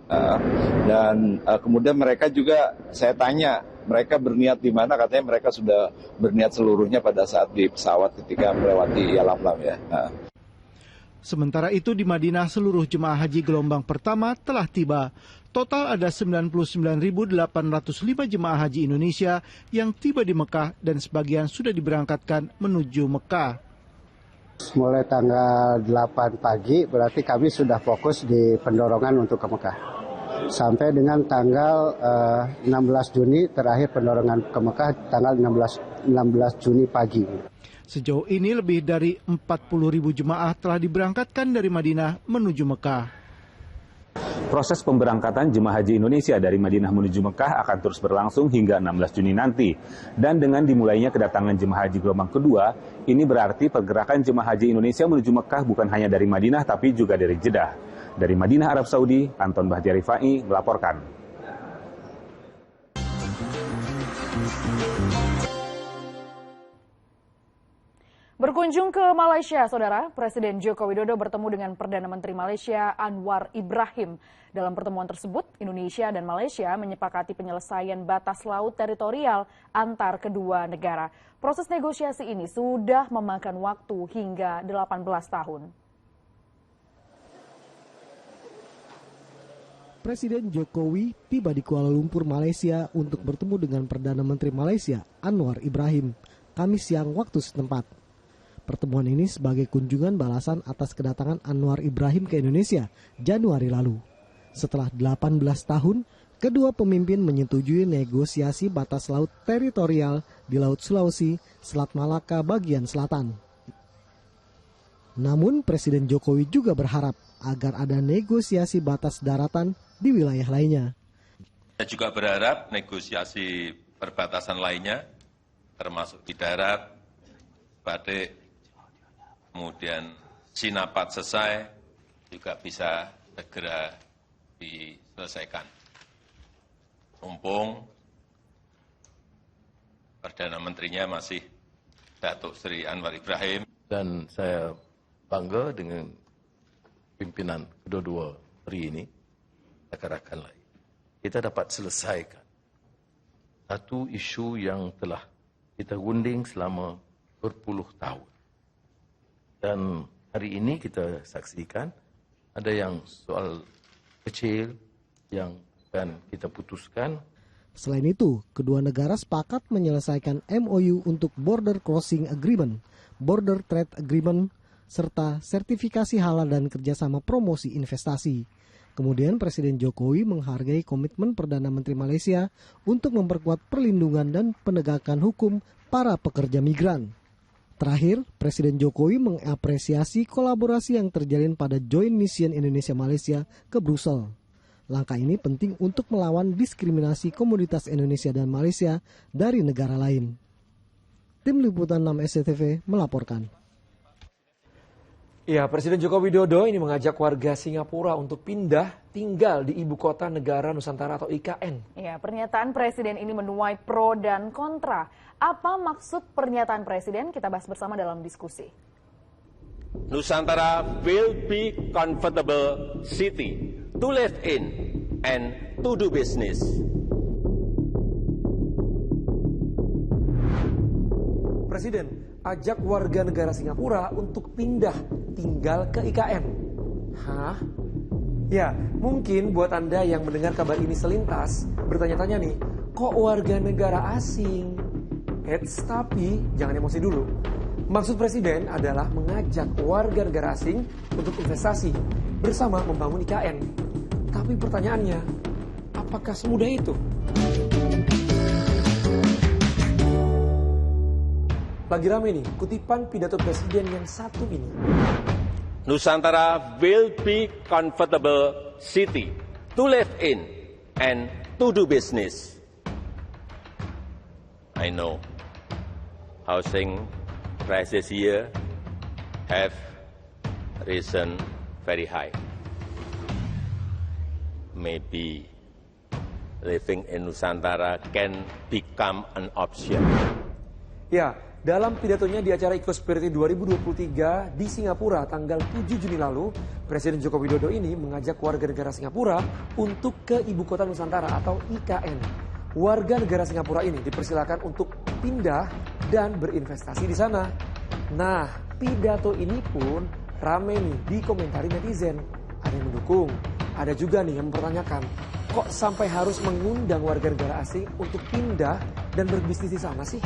Dan kemudian mereka juga saya tanya mereka berniat di mana, katanya mereka sudah berniat seluruhnya pada saat di pesawat ketika melewati Yalamlam ya. Sementara itu di Madinah seluruh jemaah haji gelombang pertama telah tiba. Total ada 99.805 jemaah haji Indonesia yang tiba di Mekah dan sebagian sudah diberangkatkan menuju Mekah. Mulai tanggal 8 pagi berarti kami sudah fokus di pendorongan untuk ke Mekah. Sampai dengan tanggal 16 Juni terakhir pendorongan ke Mekah tanggal 16 Juni pagi. Sejauh ini lebih dari 40.000 jemaah telah diberangkatkan dari Madinah menuju Mekah. Proses pemberangkatan jemaah haji Indonesia dari Madinah menuju Mekah akan terus berlangsung hingga 16 Juni nanti. Dan dengan dimulainya kedatangan jemaah haji gelombang kedua, ini berarti pergerakan jemaah haji Indonesia menuju Mekah bukan hanya dari Madinah tapi juga dari Jeddah. Dari Madinah, Arab Saudi, Anton Bahtiari Fai melaporkan. Berkunjung ke Malaysia, Saudara, Presiden Joko Widodo bertemu dengan Perdana Menteri Malaysia Anwar Ibrahim. Dalam pertemuan tersebut, Indonesia dan Malaysia menyepakati penyelesaian batas laut teritorial antar kedua negara. Proses negosiasi ini sudah memakan waktu hingga 18 tahun. Presiden Jokowi tiba di Kuala Lumpur, Malaysia untuk bertemu dengan Perdana Menteri Malaysia Anwar Ibrahim, Kamis siang waktu setempat. Pertemuan ini sebagai kunjungan balasan atas kedatangan Anwar Ibrahim ke Indonesia Januari lalu. Setelah 18 tahun, kedua pemimpin menyetujui negosiasi batas laut teritorial di Laut Sulawesi, Selat Malaka bagian selatan. Namun Presiden Jokowi juga berharap agar ada negosiasi batas daratan di wilayah lainnya. Saya juga berharap negosiasi perbatasan lainnya, termasuk di darat, Batik, kemudian Sinapat selesai, juga bisa segera diselesaikan. Mumpung Perdana Menterinya masih Datuk Seri Anwar Ibrahim. Dan saya bangga dengan pimpinan kedua-dua hari ini, rakan-rakan lain. Kita dapat selesaikan satu isu yang telah kita gunting selama berpuluh tahun. Dan hari ini kita saksikan ada yang soal kecil yang akan kita putuskan. Selain itu, kedua negara sepakat menyelesaikan MOU untuk Border Crossing Agreement, Border Trade Agreement, serta sertifikasi halal dan kerjasama promosi investasi. Kemudian Presiden Jokowi menghargai komitmen Perdana Menteri Malaysia untuk memperkuat perlindungan dan penegakan hukum para pekerja migran. Terakhir, Presiden Jokowi mengapresiasi kolaborasi yang terjalin pada Joint Mission Indonesia-Malaysia ke Brussel. Langkah ini penting untuk melawan diskriminasi komunitas Indonesia dan Malaysia dari negara lain. Tim Liputan 6 SCTV melaporkan. Ya, Presiden Joko Widodo ini mengajak warga Singapura untuk pindah tinggal di Ibu Kota Negara Nusantara atau IKN. Ya, pernyataan Presiden ini menuai pro dan kontra. Apa maksud pernyataan Presiden? Kita bahas bersama dalam diskusi. Nusantara will be comfortable city to live in and to do business. Presiden ajak warga negara Singapura untuk pindah tinggal ke IKN. Hah? Ya, mungkin buat Anda yang mendengar kabar ini selintas, bertanya-tanya nih, kok warga negara asing? Tapi jangan emosi dulu. Maksud Presiden adalah mengajak warga negara asing untuk investasi bersama membangun IKN. Tapi pertanyaannya, apakah semudah itu? Lagi rame nih, kutipan pidato Presiden yang satu ini. Nusantara will be comfortable city to live in and to do business. I know housing prices here have risen very high. Maybe living in Nusantara can become an option. Ya, dalam pidatonya di acara Eco-Spirit 2023 di Singapura tanggal 7 Juni lalu, Presiden Joko Widodo ini mengajak warga negara Singapura untuk ke Ibu Kota Nusantara atau IKN. Warga negara Singapura ini dipersilakan untuk pindah dan berinvestasi di sana. Nah, pidato ini pun rame nih dikomentari netizen. Ada yang mendukung, ada juga nih yang mempertanyakan, kok sampai harus mengundang warga negara asing untuk pindah dan berbisnis di sana sih?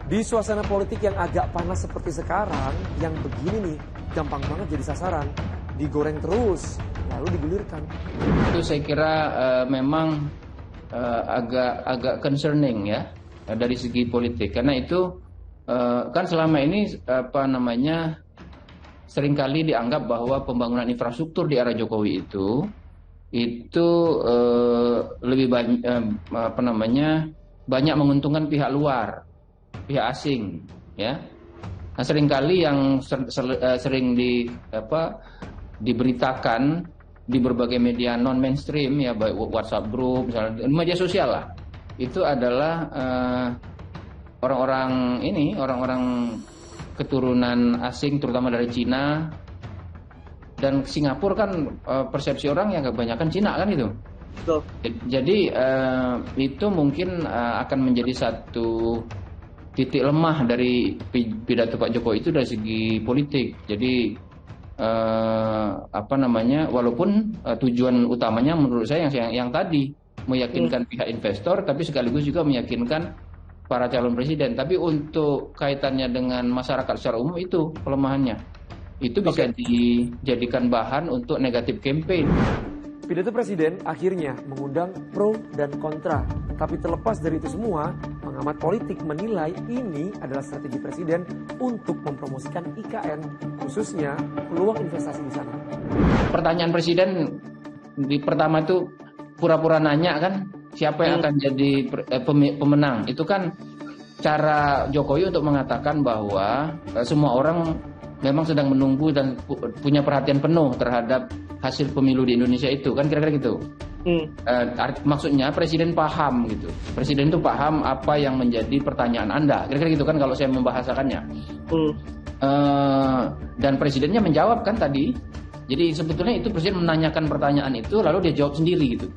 Di suasana politik yang agak panas seperti sekarang, yang begini nih, gampang banget jadi sasaran. Digoreng terus, lalu digulirkan. Itu saya kira memang agak concerning ya dari segi politik. Karena itu kan selama ini seringkali dianggap bahwa pembangunan infrastruktur di era Jokowi itu lebih banyak menguntungkan pihak luar, pihak asing, ya. Nah, seringkali yang sering diberitakan di berbagai media non mainstream ya, baik WhatsApp group, misalnya media sosial lah, itu adalah orang-orang keturunan asing, terutama dari Cina. Dan Singapura kan persepsi orang yang kebanyakan Cina kan itu. Betul. Jadi itu mungkin akan menjadi satu titik lemah dari pidato Pak Jokowi itu dari segi politik. Jadi walaupun tujuan utamanya menurut saya yang tadi meyakinkan pihak investor, tapi sekaligus juga meyakinkan para calon presiden. Tapi untuk kaitannya dengan masyarakat secara umum itu kelemahannya. Itu bisa dijadikan bahan untuk negatif campaign. Pidato Presiden akhirnya mengundang pro dan kontra. Tapi terlepas dari itu semua, pengamat politik menilai ini adalah strategi Presiden untuk mempromosikan IKN, khususnya peluang investasi di sana. Pertanyaan Presiden pertama itu pura-pura nanya kan, siapa yang akan jadi pemenang. Itu kan cara Jokowi untuk mengatakan bahwa semua orang memang sedang menunggu dan punya perhatian penuh terhadap hasil pemilu di Indonesia itu, kan kira-kira gitu. Maksudnya Presiden paham gitu. Presiden itu paham apa yang menjadi pertanyaan Anda, kira-kira gitu kan kalau saya membahasakannya. Dan Presidennya menjawab kan tadi. Jadi sebetulnya itu Presiden menanyakan pertanyaan itu lalu dia jawab sendiri gitu.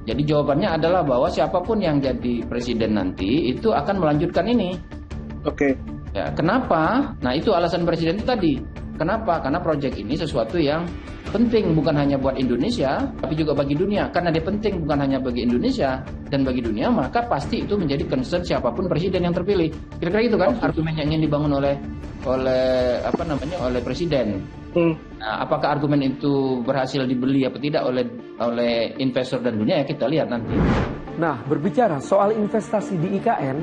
Jadi jawabannya adalah bahwa siapapun yang jadi Presiden nanti itu akan melanjutkan ini. Ya, kenapa? Nah itu alasan Presiden itu tadi. Kenapa? Karena proyek ini sesuatu yang penting bukan hanya buat Indonesia, tapi juga bagi dunia. Karena dia penting bukan hanya bagi Indonesia dan bagi dunia, maka pasti itu menjadi concern siapapun presiden yang terpilih. Kira-kira itu kan argumen yang ingin dibangun oleh presiden. Nah, apakah argumen itu berhasil dibeli atau tidak oleh investor dan dunia, ya kita lihat nanti. Nah, berbicara soal investasi di IKN,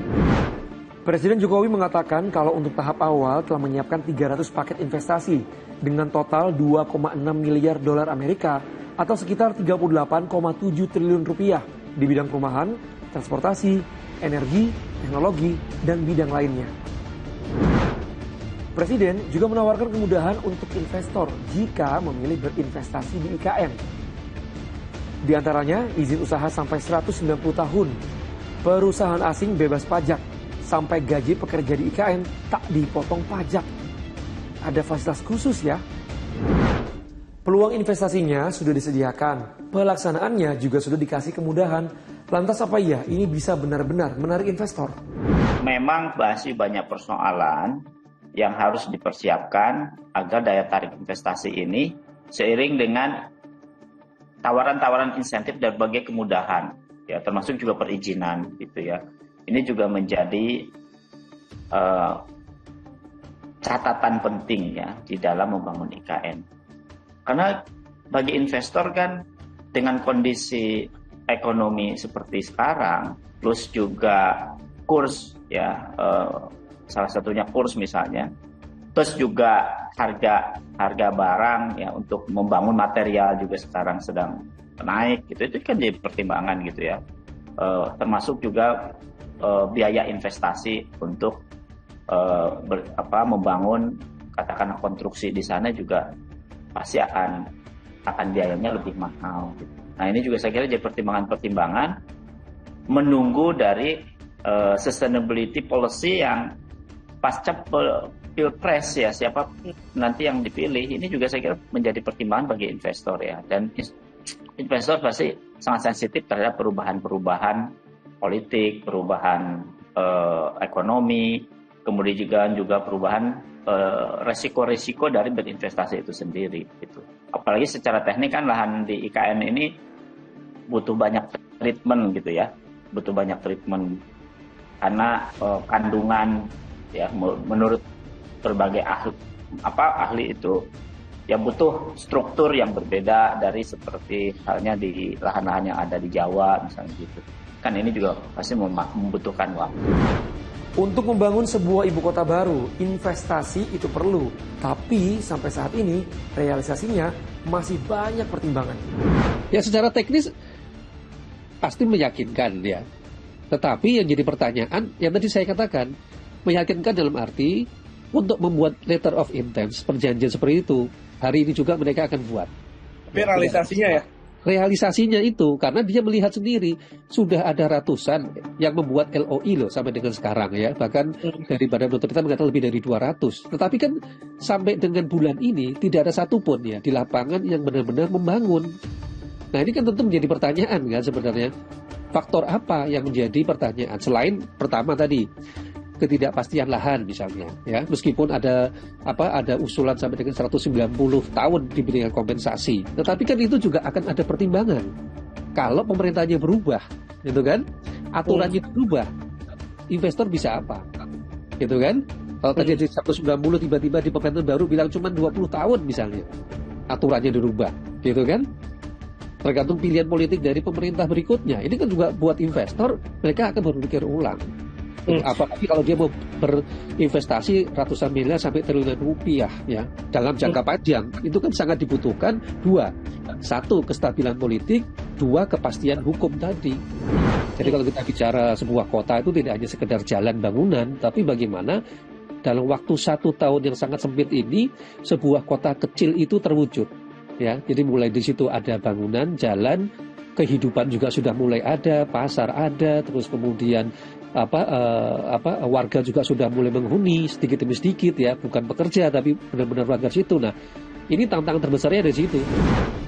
Presiden Jokowi mengatakan kalau untuk tahap awal telah menyiapkan 300 paket investasi dengan total 2,6 miliar dolar Amerika atau sekitar 38,7 triliun rupiah di bidang perumahan, transportasi, energi, teknologi, dan bidang lainnya. Presiden juga menawarkan kemudahan untuk investor jika memilih berinvestasi di IKN. Di antaranya izin usaha sampai 190 tahun, perusahaan asing bebas pajak, sampai gaji pekerja di IKN tak dipotong pajak. Ada fasilitas khusus ya. Peluang investasinya sudah disediakan, pelaksanaannya juga sudah dikasih kemudahan. Lantas apa iya ini bisa benar-benar menarik investor? Memang masih banyak persoalan yang harus dipersiapkan agar daya tarik investasi ini seiring dengan tawaran-tawaran insentif dan berbagai kemudahan, ya termasuk juga perizinan gitu ya. Ini juga menjadi catatan penting ya di dalam membangun IKN. Karena bagi investor kan dengan kondisi ekonomi seperti sekarang, plus juga kurs ya, salah satunya kurs misalnya, plus juga harga barang ya untuk membangun material juga sekarang sedang naik gitu, itu kan jadi pertimbangan gitu ya. Termasuk juga biaya investasi untuk membangun katakanlah konstruksi di sana juga pasti akan biayanya lebih mahal. Nah ini juga saya kira jadi pertimbangan menunggu dari sustainability policy yang pasca pilpres ya, siapa nanti yang dipilih, ini juga saya kira menjadi pertimbangan bagi investor ya. Dan investor pasti sangat sensitif terhadap perubahan-perubahan politik, perubahan ekonomi, kemudian juga perubahan resiko-resiko dari berinvestasi itu sendiri gitu. Apalagi secara teknik kan lahan di IKN ini butuh banyak treatment gitu ya, butuh banyak treatment karena kandungan ya menurut berbagai ahli itu ya butuh struktur yang berbeda dari seperti halnya di lahan-lahan yang ada di Jawa misalnya gitu. Kan ini juga pasti membutuhkan waktu. Untuk membangun sebuah ibu kota baru, investasi itu perlu. Tapi sampai saat ini, realisasinya masih banyak pertimbangan. Ya secara teknis pasti meyakinkan ya. Tetapi yang jadi pertanyaan, yang tadi saya katakan, meyakinkan dalam arti untuk membuat letter of intent, perjanjian seperti itu, hari ini juga mereka akan buat. Tapi realisasinya ya? realisasinya itu, karena dia melihat sendiri sudah ada ratusan yang membuat LOI loh sampai dengan sekarang ya, bahkan dari Badan Otorita mengatakan lebih dari 200. Tetapi kan sampai dengan bulan ini tidak ada satupun ya di lapangan yang benar-benar membangun. Nah ini kan tentu menjadi pertanyaan kan sebenarnya, faktor apa yang menjadi pertanyaan selain pertama tadi ketidakpastian lahan misalnya ya, meskipun ada usulan sampai dengan 190 tahun diberikan kompensasi, tetapi kan itu juga akan ada pertimbangan kalau pemerintahnya berubah gitu kan, aturannya berubah, investor bisa apa gitu kan. Kalau tadi 190 tiba-tiba di pemerintahan baru bilang cuma 20 tahun misalnya aturannya dirubah gitu kan, tergantung pilihan politik dari pemerintah berikutnya. Ini kan juga buat investor, mereka akan berpikir ulang. Apalagi kalau dia mau berinvestasi ratusan miliar sampai triliunan rupiah ya dalam jangka panjang, itu kan sangat dibutuhkan dua, satu kestabilan politik, dua kepastian hukum tadi. Jadi kalau kita bicara sebuah kota itu tidak hanya sekedar jalan bangunan, tapi bagaimana dalam waktu 1 tahun yang sangat sempit ini sebuah kota kecil itu terwujud ya. Jadi mulai di situ ada bangunan, jalan, kehidupan juga sudah mulai ada, pasar ada, terus kemudian warga juga sudah mulai menghuni sedikit demi sedikit ya, bukan pekerja tapi benar-benar warga situ. Nah, ini tantangan terbesarnya dari situ.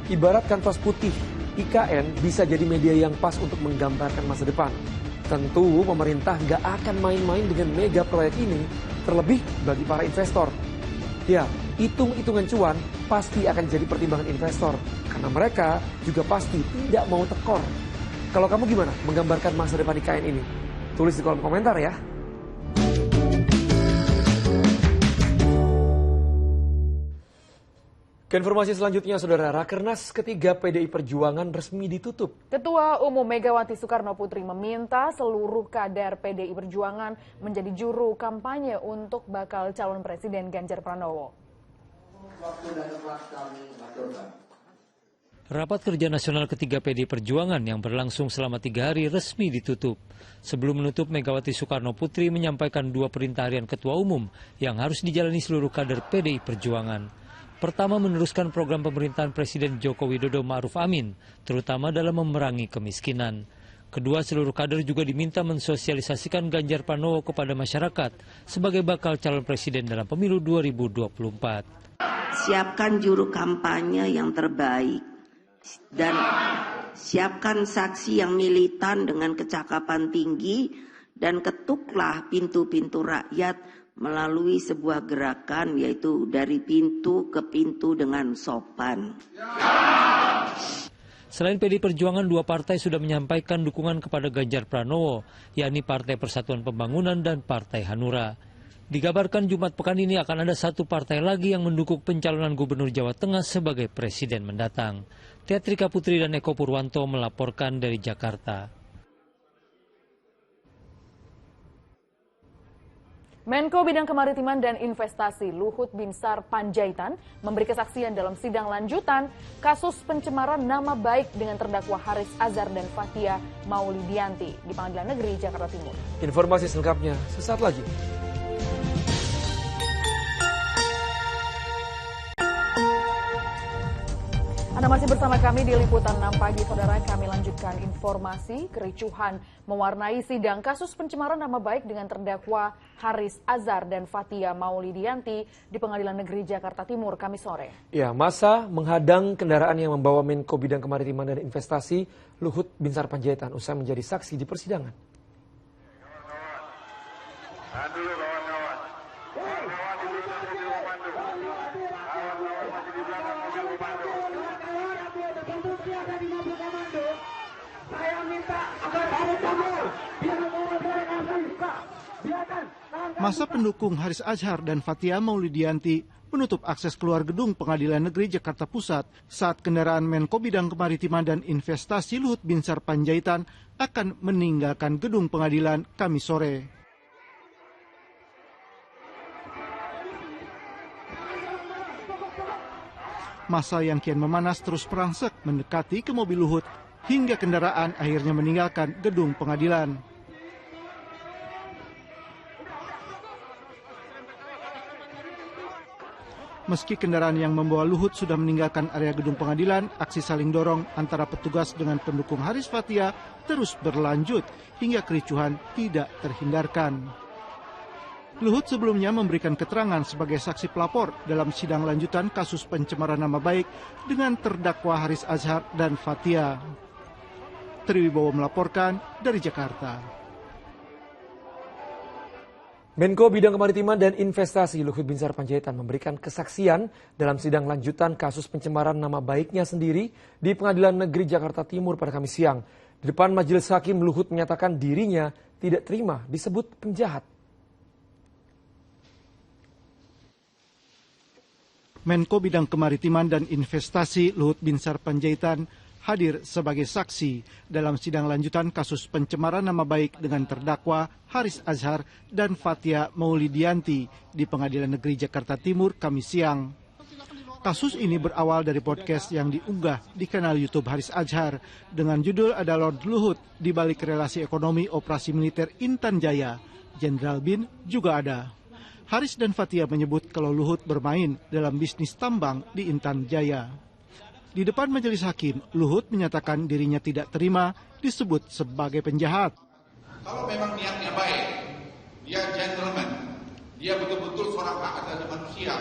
Ibarat kanvas putih, IKN bisa jadi media yang pas untuk menggambarkan masa depan. Tentu pemerintah nggak akan main-main dengan mega proyek ini, terlebih bagi para investor. Ya, hitung-hitungan cuan pasti akan jadi pertimbangan investor, karena mereka juga pasti tidak mau tekor. Kalau kamu gimana menggambarkan masa depan IKN ini? Tulis di kolom komentar ya. Ke informasi selanjutnya, Saudara, Rakernas ketiga PDI Perjuangan resmi ditutup. Ketua Umum Megawati Soekarno Putri meminta seluruh kader PDI Perjuangan menjadi juru kampanye untuk bakal calon Presiden Ganjar Pranowo. Rapat Kerja Nasional ketiga PDI Perjuangan yang berlangsung selama 3 hari resmi ditutup. Sebelum menutup, Megawati Soekarno Putri menyampaikan 2 perintah harian Ketua Umum yang harus dijalani seluruh kader PDI Perjuangan. Pertama, meneruskan program pemerintahan Presiden Joko Widodo Ma'ruf Amin, terutama dalam memerangi kemiskinan. Kedua, seluruh kader juga diminta mensosialisasikan Ganjar Pranowo kepada masyarakat sebagai bakal calon presiden dalam pemilu 2024. Siapkan juru kampanye yang terbaik dan siapkan saksi yang militan dengan kecakapan tinggi dan ketuklah pintu-pintu rakyat melalui sebuah gerakan, yaitu dari pintu ke pintu dengan sopan. Selain PDI Perjuangan, 2 partai sudah menyampaikan dukungan kepada Ganjar Pranowo, yakni Partai Persatuan Pembangunan dan Partai Hanura. Dikabarkan Jumat pekan ini akan ada 1 partai lagi yang mendukung pencalonan Gubernur Jawa Tengah sebagai presiden mendatang. Teatrika Putri dan Eko Purwanto melaporkan dari Jakarta. Menko Bidang Kemaritiman dan Investasi Luhut Binsar Panjaitan memberi kesaksian dalam sidang lanjutan kasus pencemaran nama baik dengan terdakwa Haris Azhar dan Fathia Maulidianti di Pengadilan Negeri Jakarta Timur. Informasi selengkapnya sesaat lagi. Anda masih bersama kami di Liputan 6 Pagi, Saudara. Kami lanjutkan informasi. Kericuhan mewarnai sidang kasus pencemaran nama baik dengan terdakwa Haris Azhar dan Fathia Maulidianti di Pengadilan Negeri Jakarta Timur Kamis sore. Ya, masa menghadang kendaraan yang membawa Menko Bidang Kemaritiman dan Investasi Luhut Binsar Panjaitan usai menjadi saksi di persidangan. Masa pendukung Haris Azhar dan Fathia Maulidianti menutup akses keluar gedung Pengadilan Negeri Jakarta Pusat saat kendaraan Menko Bidang Kemaritiman dan Investasi Luhut Binsar Panjaitan akan meninggalkan gedung pengadilan Kamis sore. Masa yang kian memanas terus merangsek mendekati ke mobil Luhut hingga kendaraan akhirnya meninggalkan gedung pengadilan. Meski kendaraan yang membawa Luhut sudah meninggalkan area gedung pengadilan, aksi saling dorong antara petugas dengan pendukung Haris Fathia terus berlanjut hingga kericuhan tidak terhindarkan. Luhut sebelumnya memberikan keterangan sebagai saksi pelapor dalam sidang lanjutan kasus pencemaran nama baik dengan terdakwa Haris Azhar dan Fathia. Triwibowo melaporkan dari Jakarta. Menko Bidang Kemaritiman dan Investasi Luhut Binsar Panjaitan memberikan kesaksian dalam sidang lanjutan kasus pencemaran nama baiknya sendiri di Pengadilan Negeri Jakarta Timur pada Kamis siang. Di depan majelis hakim, Luhut menyatakan dirinya tidak terima disebut penjahat. Menko Bidang Kemaritiman dan Investasi Luhut Binsar Panjaitan hadir sebagai saksi dalam sidang lanjutan kasus pencemaran nama baik dengan terdakwa Haris Azhar dan Fathia Maulidianti di Pengadilan Negeri Jakarta Timur Kamis siang. Kasus ini berawal dari podcast yang diunggah di kanal YouTube Haris Azhar dengan judul Ada Lord Luhut di balik relasi ekonomi operasi militer Intan Jaya. Jenderal Bin juga ada. Haris dan Fathia menyebut kalau Luhut bermain dalam bisnis tambang di Intan Jaya. Di depan majelis hakim, Luhut menyatakan dirinya tidak terima disebut sebagai penjahat. Kalau memang niatnya baik, dia gentleman, dia betul-betul seorang hak asasi manusia,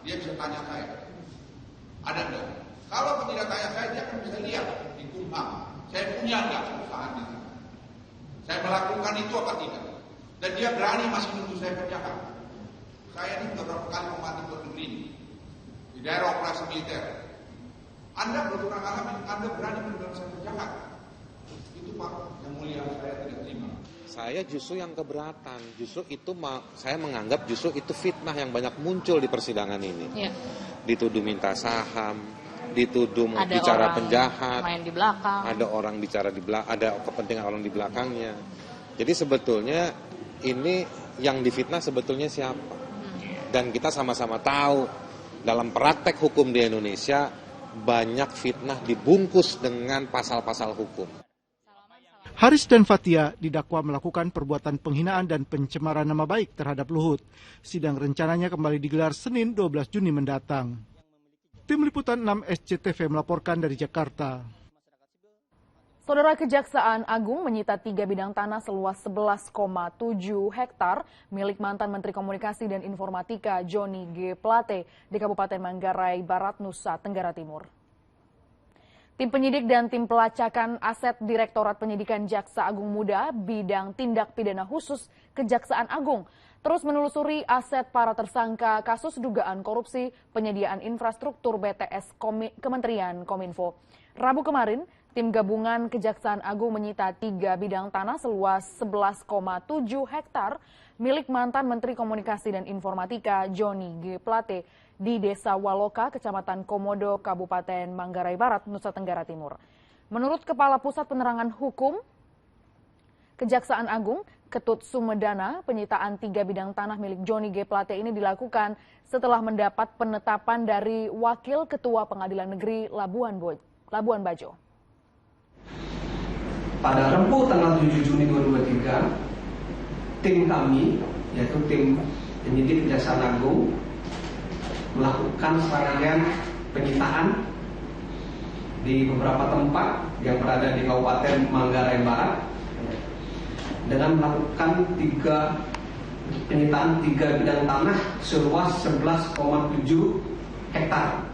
dia bisa tanya saya. Ada enggak? Kalau tidak tanya saya, dia akan bisa lihat di Kumham. Saya punya enggak perusahaan itu? Saya melakukan itu apa tidak? Dan dia berani masih menuduh saya penjahat. Saya ini beberapa kali membantu luar negeri di daerah operasi militer. Anda belum pernah alami, Anda berani menuduh saya penjahat. Itu Pak, yang mulia saya tidak terima. Saya justru yang keberatan, justru itu saya menganggap justru itu fitnah yang banyak muncul di persidangan ini. Ya. Dituduh minta saham, dituduh ada bicara penjahat, main di belakang. Ada orang bicara di belakang, ada kepentingan orang di belakangnya. Jadi sebetulnya ini yang difitnah sebetulnya siapa? Dan kita sama-sama tahu dalam praktek hukum di Indonesia banyak fitnah dibungkus dengan pasal-pasal hukum. Haris dan Fathia didakwa melakukan perbuatan penghinaan dan pencemaran nama baik terhadap Luhut. Sidang rencananya kembali digelar Senin 12 Juni mendatang. Tim Liputan 6 SCTV melaporkan dari Jakarta. Saudara, Kejaksaan Agung menyita 3 bidang tanah seluas 11,7 hektar milik mantan Menteri Komunikasi dan Informatika Johnny G. Plate di Kabupaten Manggarai Barat, Nusa Tenggara Timur. Tim penyidik dan tim pelacakan aset Direktorat Penyidikan Jaksa Agung Muda bidang tindak pidana khusus Kejaksaan Agung terus menelusuri aset para tersangka kasus dugaan korupsi penyediaan infrastruktur BTS Kementerian Kominfo. Rabu kemarin, tim gabungan Kejaksaan Agung menyita 3 bidang tanah seluas 11,7 hektar milik mantan Menteri Komunikasi dan Informatika Johnny G. Plate di Desa Waloka, Kecamatan Komodo, Kabupaten Manggarai Barat, Nusa Tenggara Timur. Menurut Kepala Pusat Penerangan Hukum Kejaksaan Agung, Ketut Sumedana, penyitaan 3 bidang tanah milik Johnny G. Plate ini dilakukan setelah mendapat penetapan dari Wakil Ketua Pengadilan Negeri Labuan Bajo. Pada Rabu tanggal 7 Juni 2023, tim kami, yaitu tim penyidik Kejaksaan Agung, melakukan serangkaian penyitaan di beberapa tempat yang berada di Kabupaten Manggarai Barat dengan melakukan penyitaan 3 bidang tanah seluas 11,7 hektar.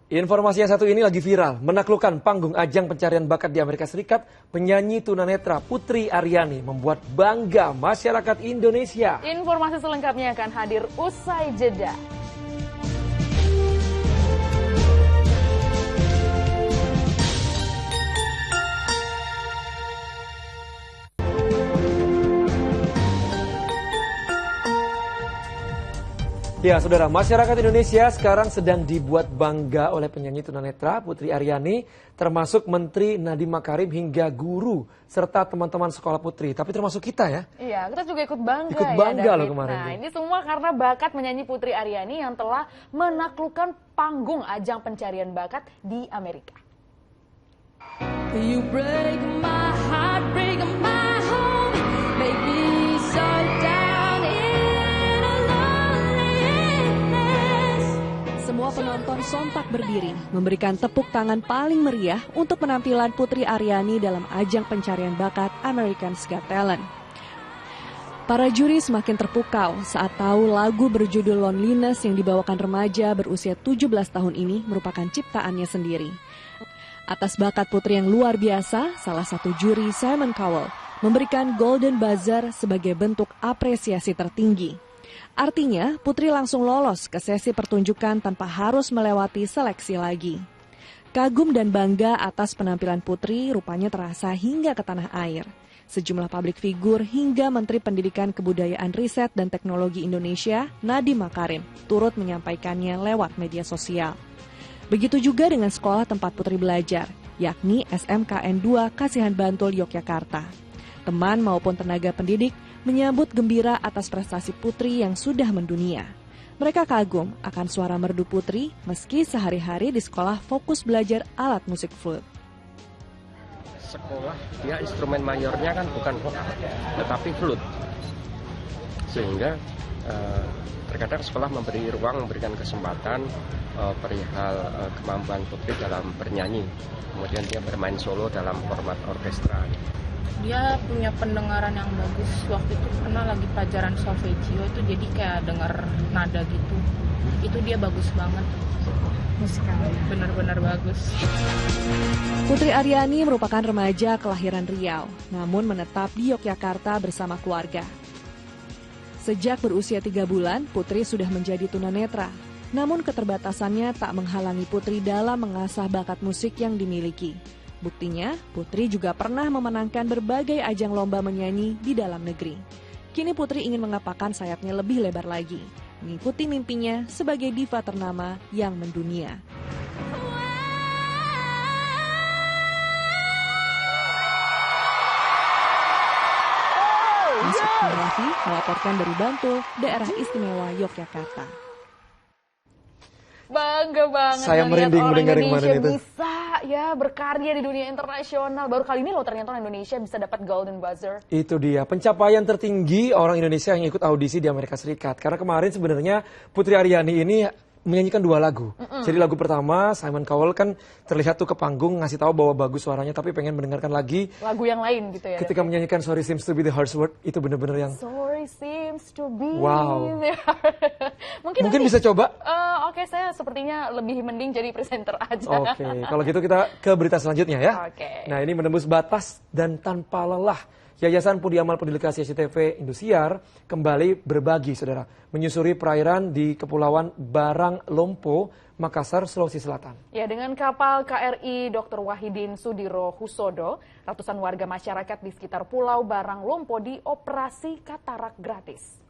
Informasi yang satu ini lagi viral, menaklukkan panggung ajang pencarian bakat di Amerika Serikat, penyanyi tunanetra Putri Aryani membuat bangga masyarakat Indonesia. Informasi selengkapnya akan hadir usai jeda. Ya, saudara, masyarakat Indonesia sekarang sedang dibuat bangga oleh penyanyi tunanetra Putri Aryani, termasuk Menteri Nadiem Makarim hingga guru, serta teman-teman sekolah Putri. Tapi termasuk kita ya. Iya, kita juga ikut bangga ya, David. Loh kemarin. Nah, ini semua karena bakat menyanyi Putri Aryani yang telah menaklukkan panggung ajang pencarian bakat di Amerika. You break my heart, break my home, make me so down in a lonely place. sontak berdiri, memberikan tepuk tangan paling meriah untuk penampilan Putri Aryani dalam ajang pencarian bakat America's Got Talent. Para juri semakin terpukau saat tahu lagu berjudul Loneliness yang dibawakan remaja berusia 17 tahun ini merupakan ciptaannya sendiri. Atas bakat Putri yang luar biasa, salah satu juri, Simon Cowell, memberikan Golden Buzzer sebagai bentuk apresiasi tertinggi. Artinya, Putri langsung lolos ke sesi pertunjukan tanpa harus melewati seleksi lagi. Kagum dan bangga atas penampilan Putri rupanya terasa hingga ke tanah air. Sejumlah publik figur hingga Menteri Pendidikan Kebudayaan Riset dan Teknologi Indonesia, Nadiem Makarim, turut menyampaikannya lewat media sosial. Begitu juga dengan sekolah tempat Putri belajar, yakni SMKN 2 Kasihan Bantul, Yogyakarta. Teman maupun tenaga pendidik menyambut gembira atas prestasi Putri yang sudah mendunia. Mereka kagum akan suara merdu Putri meski sehari-hari di sekolah fokus belajar alat musik flute. Sekolah dia instrumen mayornya kan bukan vokal, tetapi flute. Sehingga terkadang sekolah memberi ruang, memberikan kesempatan perihal kemampuan Putri dalam bernyanyi. Kemudian dia bermain solo dalam format orkestra. Dia punya pendengaran yang bagus. Waktu itu pernah lagi pelajaran solfeggio itu jadi kayak dengar nada gitu. Itu dia bagus banget. Musikalnya benar-benar bagus. Putri Aryani merupakan remaja kelahiran Riau, namun menetap di Yogyakarta bersama keluarga. Sejak berusia 3 bulan, Putri sudah menjadi tunanetra. Namun keterbatasannya tak menghalangi Putri dalam mengasah bakat musik yang dimiliki. Buktinya, Putri juga pernah memenangkan berbagai ajang lomba menyanyi di dalam negeri. Kini Putri ingin mengepakkan sayapnya lebih lebar lagi, mengikuti mimpinya sebagai diva ternama yang mendunia. Masuk Rafi melaporkan dari Bantul, Daerah Istimewa Yogyakarta. Bangga banget saya merinding mendengar yang kemarin itu. Bisa ya berkarya di dunia internasional. Baru kali ini loh ternyata orang Indonesia bisa dapat Golden Buzzer. Itu dia pencapaian tertinggi orang Indonesia yang ikut audisi di Amerika Serikat. Karena kemarin sebenarnya Putri Aryani ini menyanyikan 2 lagu. Jadi lagu pertama Simon Cowell kan terlihat tuh ke panggung ngasih tahu bahwa bagus suaranya tapi pengen mendengarkan lagi lagu yang lain gitu ya. Ketika menyanyikan Sorry Seems to Be the Hardest Word itu benar-benar yang Sorry seems to be. Wow. Mungkin nanti, bisa coba. Oke, saya sepertinya lebih mending jadi presenter aja. Oke, kalau gitu kita ke berita selanjutnya ya. Oke. Nah, ini menembus batas dan tanpa lelah. Yayasan Pudi Amal Publikasi SCTV Indosiar kembali berbagi, saudara, menyusuri perairan di Kepulauan Barang Lompo, Makassar, Sulawesi Selatan. Ya, dengan kapal KRI Dr. Wahidin Sudiro Husodo, ratusan warga masyarakat di sekitar Pulau Barang Lompo dioperasi katarak gratis.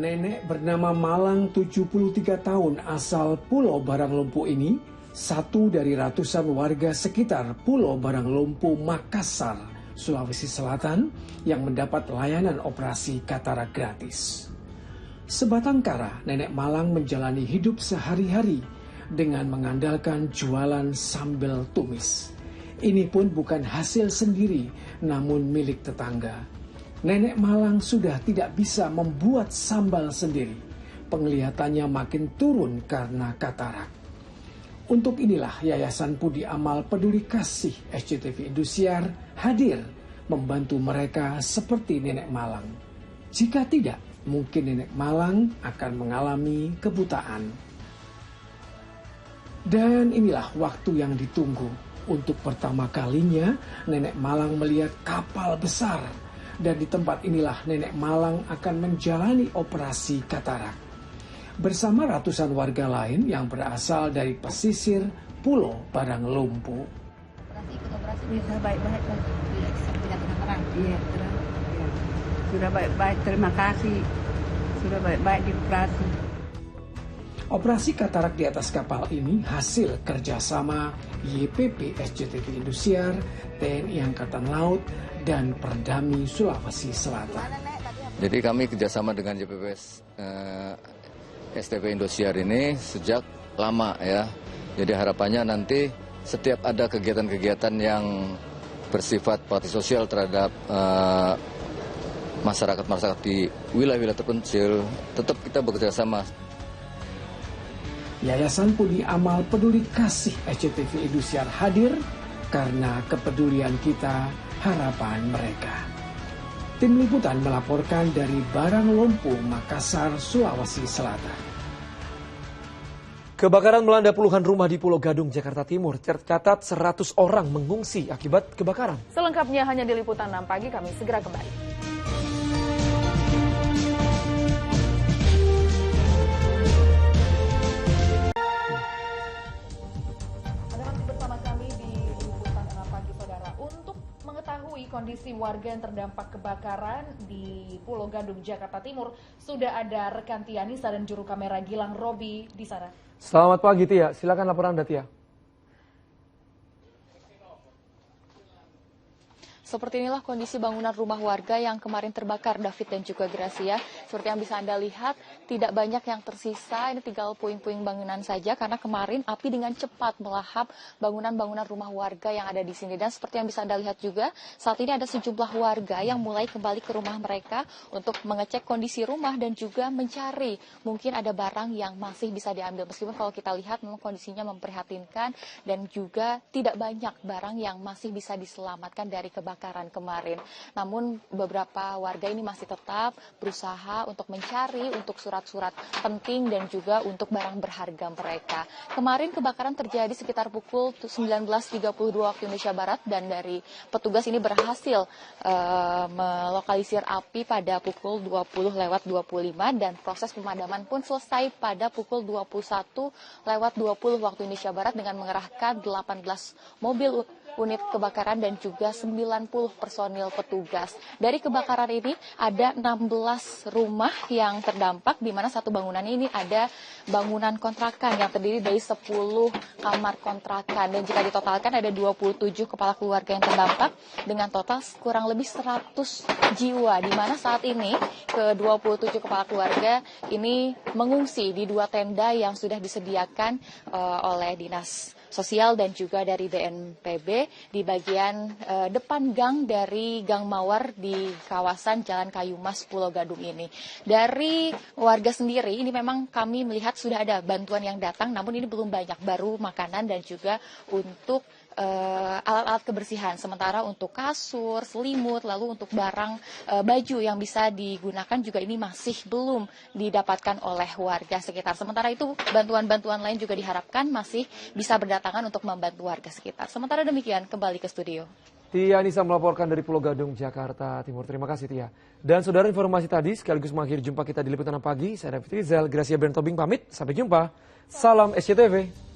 Nenek bernama Malang 73 tahun asal Pulau Barang Lompo ini satu dari ratusan warga sekitar Pulau Barang Lompo, Makassar, Sulawesi Selatan yang mendapat layanan operasi katarak gratis. Sebatang kara, Nenek Malang menjalani hidup sehari-hari dengan mengandalkan jualan sambal tumis. Ini pun bukan hasil sendiri, namun milik tetangga. Nenek Malang sudah tidak bisa membuat sambal sendiri. Penglihatannya makin turun karena katarak. Untuk inilah Yayasan Pudi Amal Peduli Kasih SCTV Indosiar hadir membantu mereka seperti Nenek Malang. Jika tidak, mungkin Nenek Malang akan mengalami kebutaan. Dan inilah waktu yang ditunggu. Untuk pertama kalinya, Nenek Malang melihat kapal besar. Dan di tempat inilah Nenek Malang akan menjalani operasi katarak. Bersama ratusan warga lain yang berasal dari pesisir Pulau Barang Lompo. Sudah baik-baik kan? Iya, sudah baik-baik, terima kasih. Sudah baik-baik dioperasi. Operasi katarak di atas kapal ini hasil kerjasama YPP SCTV Indosiar, TNI Angkatan Laut, dan Perdami Sulawesi Selatan. Jadi kami kerjasama dengan YPP STP Indosiar ini sejak lama ya. Jadi harapannya nanti setiap ada kegiatan-kegiatan yang bersifat bakti sosial terhadap masyarakat di wilayah-wilayah terpencil, tetap kita bekerja sama. Yayasan Pudi Amal Peduli Kasih SCTV Indosiar hadir karena kepedulian kita, harapan mereka. Tim liputan melaporkan dari Baranglompu, Makassar, Sulawesi Selatan. Kebakaran melanda puluhan rumah di Pulau Gadung, Jakarta Timur. Tercatat 100 orang mengungsi akibat kebakaran. Selengkapnya hanya di Liputan 6 Pagi, kami segera kembali. Kondisi warga yang terdampak kebakaran di Pulau Gadung, Jakarta Timur, sudah ada rekan Tia Nisa dan juru kamera Gilang Robi di sana. Selamat pagi Tia, silakan laporan Anda Tia. Seperti inilah kondisi bangunan rumah warga yang kemarin terbakar, David dan juga Gracia. Seperti yang bisa Anda lihat, tidak banyak yang tersisa, ini tinggal puing-puing bangunan saja karena kemarin api dengan cepat melahap bangunan-bangunan rumah warga yang ada di sini. Dan seperti yang bisa Anda lihat juga, saat ini ada sejumlah warga yang mulai kembali ke rumah mereka untuk mengecek kondisi rumah dan juga mencari mungkin ada barang yang masih bisa diambil. Meskipun kalau kita lihat memang kondisinya memprihatinkan dan juga tidak banyak barang yang masih bisa diselamatkan dari kebakaran kemarin. Namun beberapa warga ini masih tetap berusaha untuk mencari untuk surat-surat penting dan juga untuk barang berharga mereka. Kemarin kebakaran terjadi sekitar pukul 19.32 waktu Indonesia Barat dan dari petugas ini berhasil melokalisir api pada pukul 20:25 dan proses pemadaman pun selesai pada pukul 21:20 waktu Indonesia Barat dengan mengerahkan 18 mobil unit kebakaran dan juga 90 personil petugas. Dari kebakaran ini ada 16 rumah yang terdampak, di mana satu bangunan ini ada bangunan kontrakan yang terdiri dari 10 kamar kontrakan. Dan jika ditotalkan ada 27 kepala keluarga yang terdampak dengan total kurang lebih 100 jiwa. Di mana saat ini ke 27 kepala keluarga ini mengungsi di 2 tenda yang sudah disediakan oleh Dinas Sosial dan juga dari BNPB di bagian depan gang dari Gang Mawar di kawasan Jalan Kayu Mas Pulau Gadung ini. Dari warga sendiri ini memang kami melihat sudah ada bantuan yang datang, namun ini belum banyak, baru makanan dan juga untuk alat-alat kebersihan. Sementara untuk kasur, selimut, lalu untuk barang baju yang bisa digunakan juga ini masih belum didapatkan oleh warga sekitar. Sementara itu bantuan-bantuan lain juga diharapkan masih bisa berdatangan untuk membantu warga sekitar. Sementara demikian, kembali ke studio. Tia Nisa melaporkan dari Pulau Gadung, Jakarta Timur. Terima kasih Tia. Dan saudara, informasi tadi sekaligus mengakhiri jumpa kita di Liputan Pagi. Saya David Rizal, Gracia Bentobing pamit. Sampai jumpa. Salam SCTV.